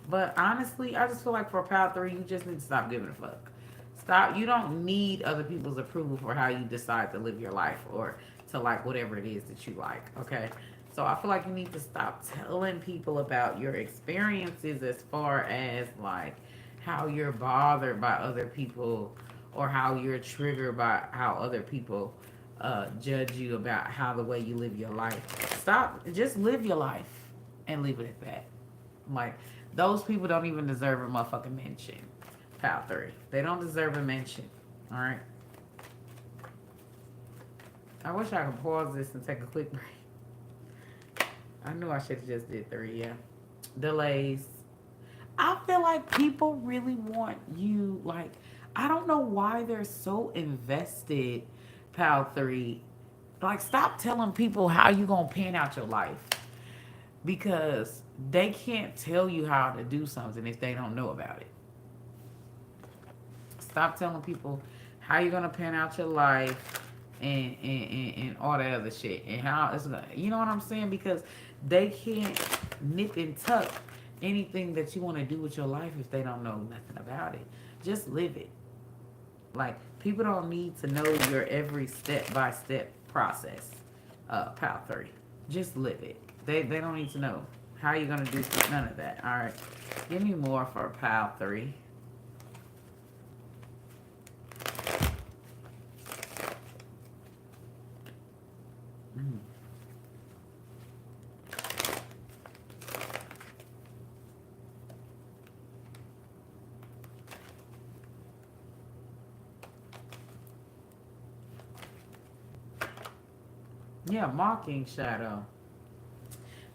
But honestly, I just feel like for pile 3, you just need to stop giving a fuck. Stop. You don't need other people's approval for how you decide to live your life or to like whatever it is that you like. Okay? So I feel like you need to stop telling people about your experiences as far as like how you're bothered by other people or how you're triggered by how other people judge you about how the way you live your life. Stop, just live your life and leave it at that. Like those people don't even deserve a motherfucking mention. Pal 3. They don't deserve a mention. Alright? I wish I could pause this and take a quick break. I knew I should have just did 3, yeah. Delays. I feel like people really want you, like, I don't know why they're so invested, Pal 3. Like, stop telling people how you gonna pan out your life. Because they can't tell you how to do something if they don't know about it. Stop telling people how you're gonna pan out your life and all that other shit and how it's gonna, you know what I'm saying? Because they can't nip and tuck anything that you want to do with your life if they don't know nothing about it. Just live it. Like people don't need to know your every step by step process. Pal 3. Just live it. They don't need to know how you're gonna do none of that. All right. Give me more for Pal 3. Mm. Yeah, mocking shadow.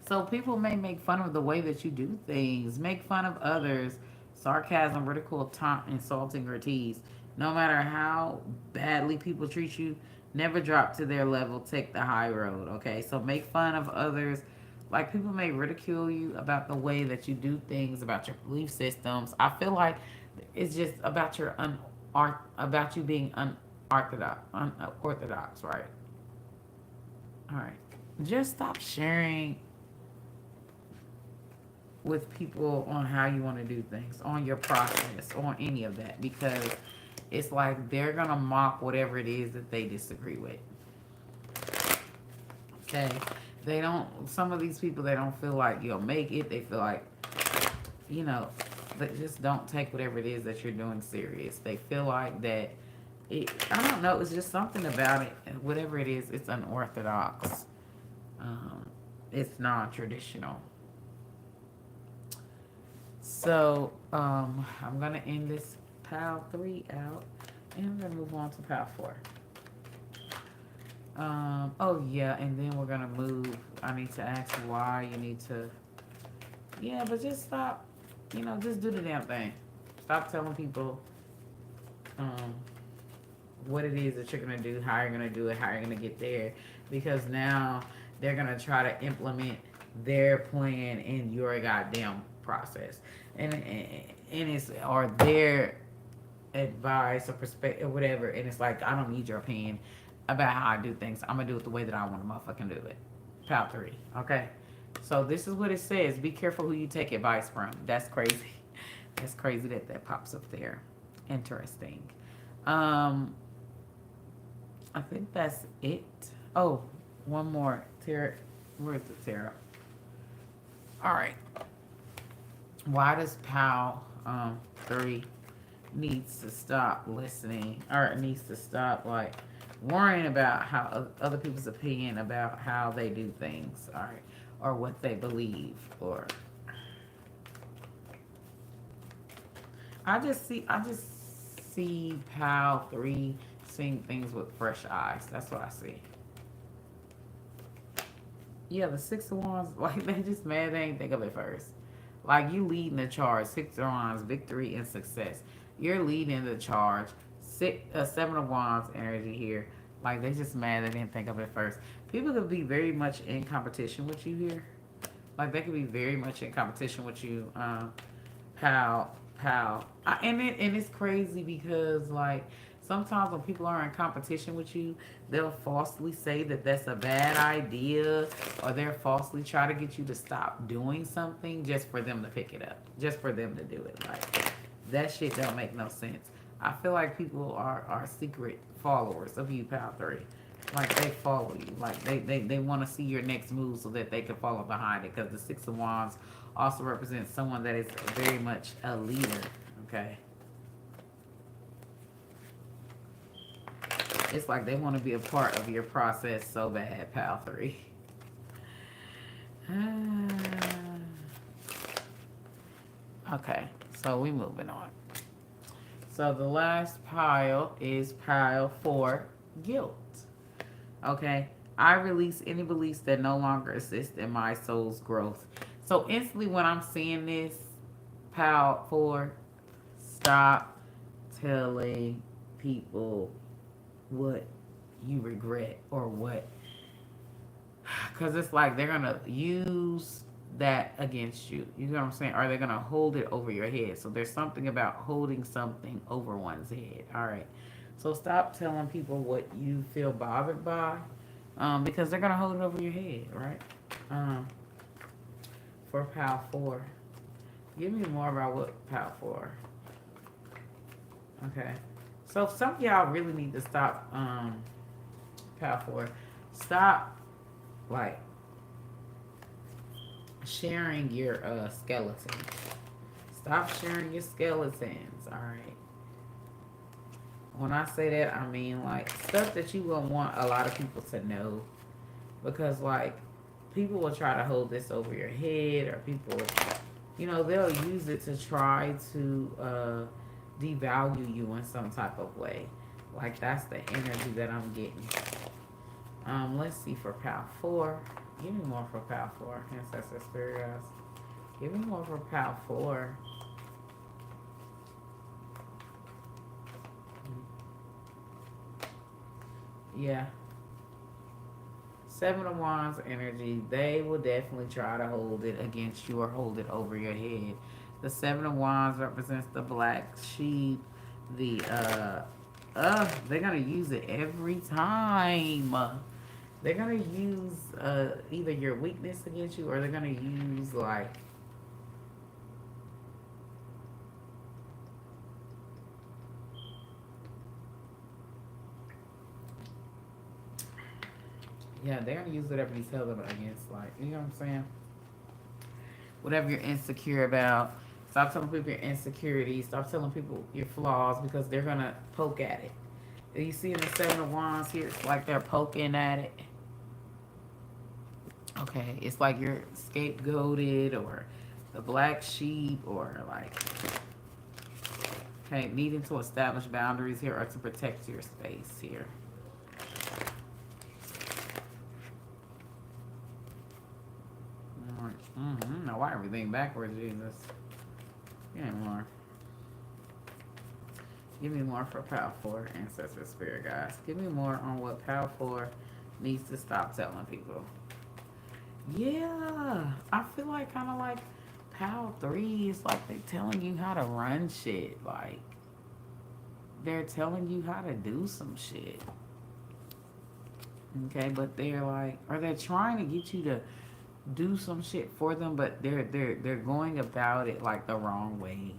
So people may make fun of the way that you do things, make fun of others, sarcasm, ridicule, taunt, insulting, or tease. No matter how badly people treat you, never drop to their level. Take the high road. Okay, so make fun of others. Like people may ridicule you about the way that you do things, about your belief systems. I feel like it's just about your about you being unorthodox, right? All right. Just stop sharing with people on how you want to do things, on your process, on any of that, because it's like they're gonna mock whatever it is that they disagree with. Okay, they don't. Some of these people they don't feel like you'll make it. They feel like you know, they just don't take whatever it is that you're doing serious. They feel like that. I don't know. It's just something about it. Whatever it is, it's unorthodox. Um, it's non-traditional. So I'm gonna end this pile 3 out, and I'm gonna move on to pile 4. Oh yeah, and then we're gonna move. I need to ask why you need to. Yeah, but just stop. Just do the damn thing. Stop telling people um, what it is that you're gonna do, how you're gonna do it, how you're gonna get there, because now they're gonna try to implement their plan in your goddamn process, and it's or their advice or perspective or whatever, and it's like I don't need your opinion about how I do things. I'm gonna do it the way that I want to motherfucking do it. Pal 3, okay. So this is what it says. Be careful who you take advice from. That's crazy. That's crazy that pops up there. Interesting. Um, I think that's it. Oh, one more. Tarot. Where's the tarot? All right. Why does Pal 3 needs to stop listening or needs to stop like worrying about how other people's opinion about how they do things, all right, or what they believe, or I just see Pal 3 seeing things with fresh eyes. That's what I see. Yeah, the 6 of Wands, like they just mad they ain't think of it first. Like you leading the charge, 6 of Wands, victory and success. You're leading the charge. 7 of Wands energy here. Like they just mad they didn't think of it first. People could be very much in competition with you here. Like they could be very much in competition with you, pal. And it's crazy because like sometimes when people are in competition with you, they'll falsely say that that's a bad idea, or they'll falsely try to get you to stop doing something just for them to pick it up, just for them to do it. Like that shit don't make no sense. I feel like people are secret followers of you, pal 3. Like they follow you. Like they want to see your next move so that they can follow behind it. Because the Six of Wands also represents someone that is very much a leader. Okay. It's like they want to be a part of your process so bad, pal 3. Okay, so we moving on. So the last pile is pile 4, guilt. Okay, I release any beliefs that no longer assist in my soul's growth. So instantly when I'm seeing this, pile 4, stop telling people what you regret or what, because it's like they're gonna use that against you. You know what I'm saying? Or they're gonna hold it over your head. So there's something about holding something over one's head. All right. So stop telling people what you feel bothered by, because they're gonna hold it over your head, right? Um, for pile 4, give me more about what pile 4. Okay. So some of y'all really need to stop, pile 4. Stop, like, sharing your skeletons. Stop sharing your skeletons, alright? When I say that, I mean, like, stuff that you won't want a lot of people to know. Because, like, people will try to hold this over your head, or people, you know, they'll use it to try to devalue you in some type of way. Like, that's the energy that I'm getting. Let's see for pal 4. Give me more for pal 4. Ancestor spirit guys. Give me more for pal 4. Yeah. 7 of Wands energy. They will definitely try to hold it against you or hold it over your head. The 7 of Wands represents the black sheep. The they're gonna use it every time. They're gonna use either your weakness against you, or they're gonna use like, yeah, they're gonna use whatever you tell them against, like, you know what I'm saying? Whatever you're insecure about. Stop telling people your insecurities. Stop telling people your flaws, because they're gonna poke at it. You see in the 7 of Wands here, it's like they're poking at it. Okay, it's like you're scapegoated, or the black sheep, or like, okay, needing to establish boundaries here or to protect your space here. Now why everything backwards, Jesus? Give me more. Give me more for Pal 4, Ancestor Spirit guys. Give me more on what Pal 4 needs to stop telling people. Yeah, I feel like kind of like Pal 3 is like they telling you how to run shit. Like, they're telling you how to do some shit. Okay, but they're like, or they're trying to get you to do some shit for them, but they're going about it like the wrong way.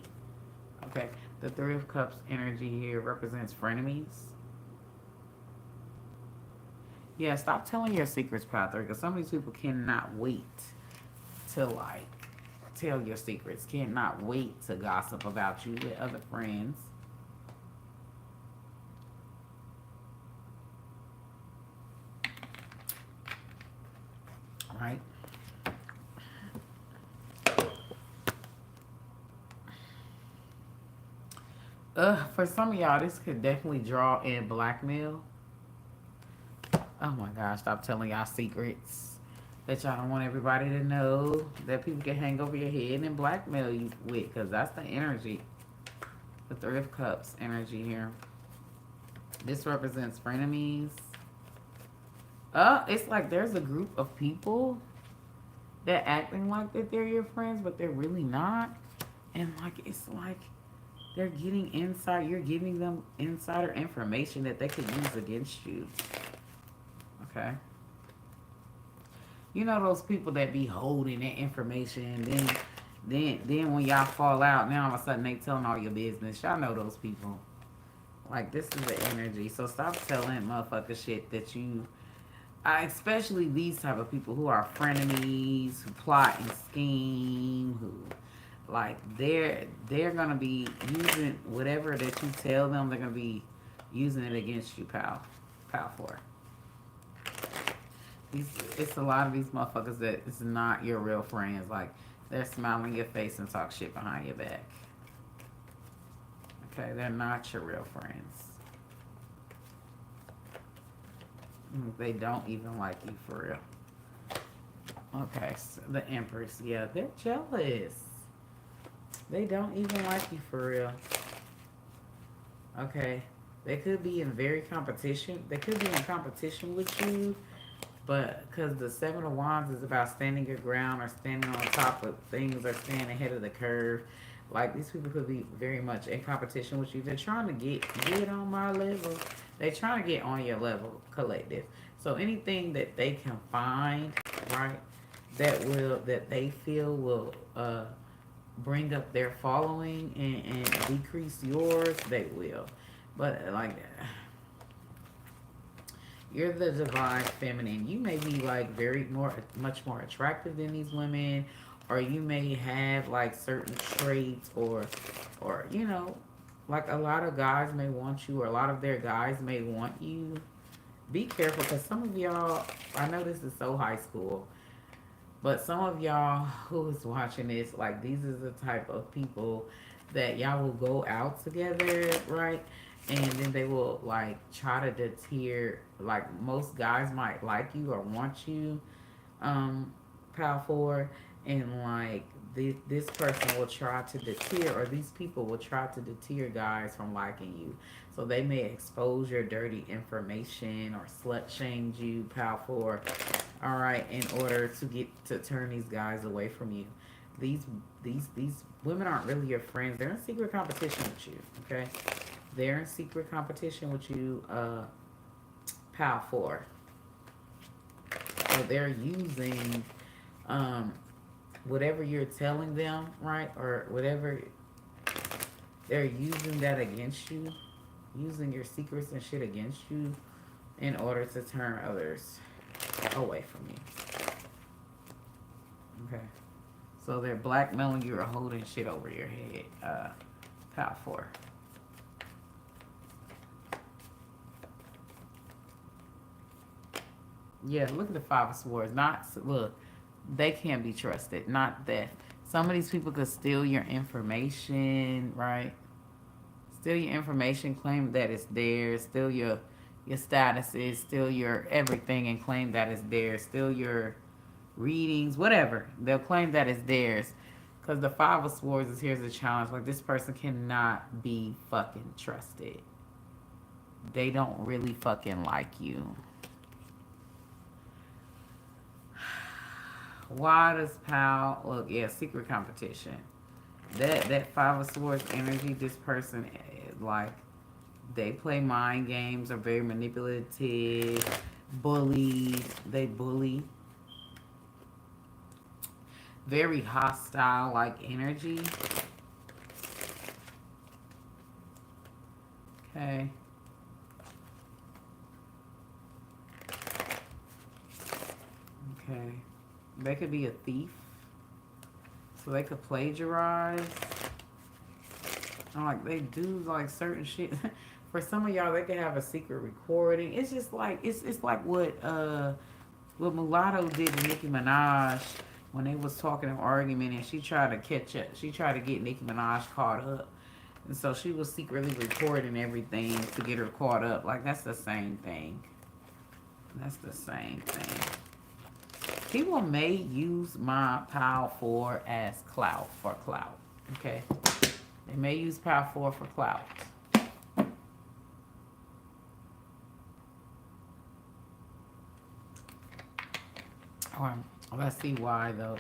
Okay, the 3 of Cups energy here represents frenemies. Yeah, stop telling your secrets, Patrick, because some of these people cannot wait to, like, tell your secrets. Cannot wait to gossip about you with other friends. Right? For some of y'all, this could definitely draw in blackmail. Oh my gosh, stop telling y'all secrets that y'all don't want everybody to know, that people can hang over your head and blackmail you with, because that's the energy. The 3 of Cups energy here. This represents frenemies. It's like there's a group of people that acting like that they're your friends, but they're really not. And like, it's like they're getting inside, you're giving them insider information that they could use against you. Okay. You know those people that be holding that information, and then when y'all fall out, now all of a sudden they telling all your business. Y'all know those people. Like, this is the energy. So stop telling motherfucker shit that you... especially these type of people who are frenemies, who plot and scheme, who... Like, they're going to be using whatever that you tell them, they're going to be using it against you, pal. Pal for. It's a lot of these motherfuckers that it's not your real friends. Like, they're smiling in your face and talk shit behind your back. Okay, they're not your real friends. They don't even like you for real. Okay, so the Empress. Yeah, they're jealous. They don't even like you for real. Okay. They could be in very competition. They could be in competition with you, but because the Seven of Wands is about standing your ground or standing on top of things or staying ahead of the curve. Like, these people could be very much in competition with you. They're trying to get on my level. They're trying to get on your level, collective. So anything that they can find, right, that they feel will bring up their following and decrease yours, they will. But like, you're the divine feminine. You may be like much more attractive than these women, or you may have like certain traits, or like a lot of guys may want you, or a lot of their guys may want you. Be careful, because some of y'all, I know this is so high school, but some of y'all who is watching this, like, these is the type of people that y'all will go out together, right? And then they will like try to deter. Like, most guys might like you or want you, pal for, and like this person will try to deter, or these people will try to deter guys from liking you. So they may expose your dirty information or slut shame you, pal for, all right, in order to turn these guys away from you. These these women aren't really your friends. They're in secret competition with you. Okay, they're in secret competition with you, pal for. So they're using whatever you're telling them, right, or whatever, they're using that against you, using your secrets and shit against you in order to turn others away from you. Okay. So they're blackmailing you or holding shit over your head. Pal 4. Yeah, look at the Five of Swords. Look, they can't be trusted. Not that. Some of these people could steal your information, right? Steal your information, claim that it's theirs, steal your statuses, steal your everything and claim that it's theirs, steal your readings, whatever. They'll claim that it's theirs. Because the Five of Swords is here's the challenge. Like, this person cannot be fucking trusted. They don't really fucking like you. Why does Pal look? Yeah, secret competition. That Five of Swords energy. This person, like, they play mind games, are very manipulative, bully. They bully. Very hostile, like, energy. Okay. Okay. They could be a thief. So they could plagiarize. Like, they do like certain shit. For some of y'all, they could have a secret recording. It's just like it's like what Mulatto did to Nicki Minaj when they was talking and arguing, and she tried to catch up. She tried to get Nicki Minaj caught up, and so she was secretly recording everything to get her caught up. Like, that's the same thing. That's the same thing. People may use my Pal 4 as clout, for clout. Okay? They may use Pal 4 for clout. Or, let's see why, though.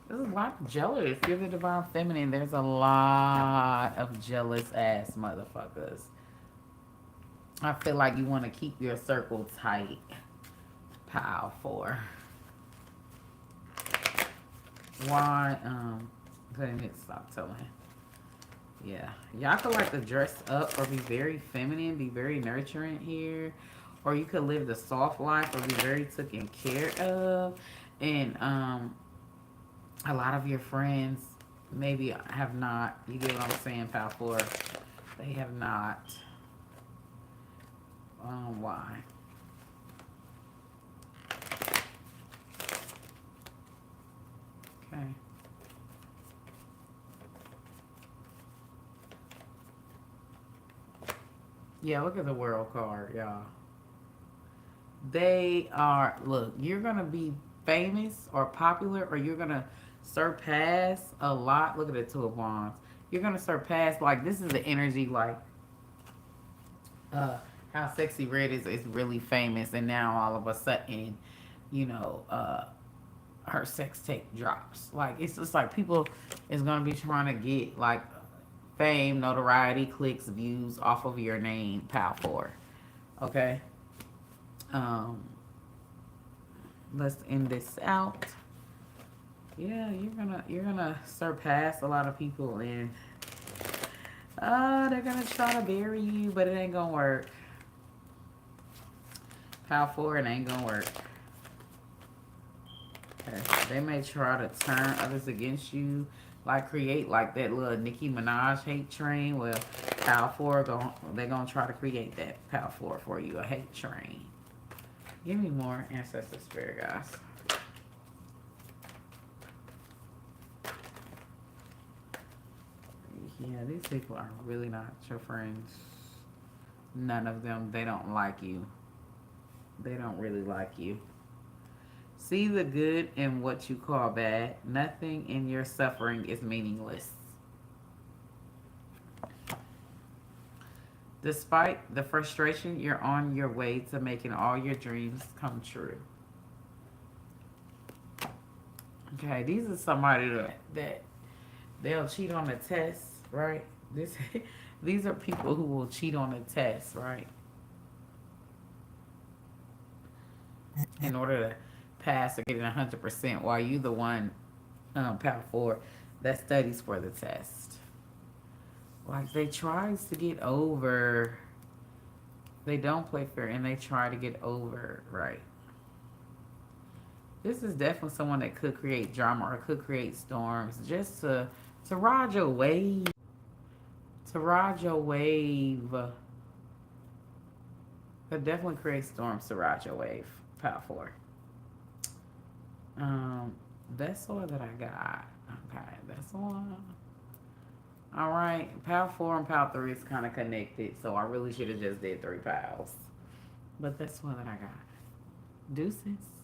There's a lot of jealous. You're the divine feminine. There's a lot of jealous ass motherfuckers. I feel like you want to keep your circle tight. Pal 4. Why, go ahead and hit stop telling. Yeah. Y'all could like to dress up or be very feminine, be very nurturing here. Or you could live the soft life or be very taken care of. And a lot of your friends maybe have not, you get what I'm saying, pal four. They have not. Why? Okay. Yeah, look at the world card, y'all. They are, look, you're going to be famous or popular or you're going to surpass a lot. Look at the Two of Wands. You're going to surpass, like, this is the energy, like, uh, how Sexy Red is really famous. And now all of a sudden, you know, her sex tape drops. Like, it's just like people is going to be trying to get, like, fame, notoriety, clicks, views off of your name, Pal 4. Okay? Um, let's end this out. Yeah, you're gonna surpass a lot of people, and they're gonna try to bury you, but it ain't gonna work. Pal 4, it ain't gonna work. Okay. They may try to turn others against you, like create like that little Nicki Minaj hate train. Well, Pal 4 they're gonna try to create that Pal 4 for you, a hate train. Give me more ancestor spirit, guys. Yeah, these people are really not your friends. None of them. They don't like you. They don't really like you. See the good in what you call bad. Nothing in your suffering is meaningless. Despite the frustration, you're on your way to making all your dreams come true. Okay, these are somebody that they'll cheat on a test, right? This these are people who will cheat on a test, right? In order to pass or get it 100%, while you the one, Power 4, that studies for the test. Like they tries to get over. They don't play fair and they try to get over, right? This is definitely someone that could create drama or could create storms just to ride your wave. To ride your wave. Could definitely create storms to ride your wave. Power 4. Um, that's all that I got. Okay, that's all. All right, Power 4 and Power 3 is kind of connected, so I really should have just did 3 pals. But that's all that I got. Deuces.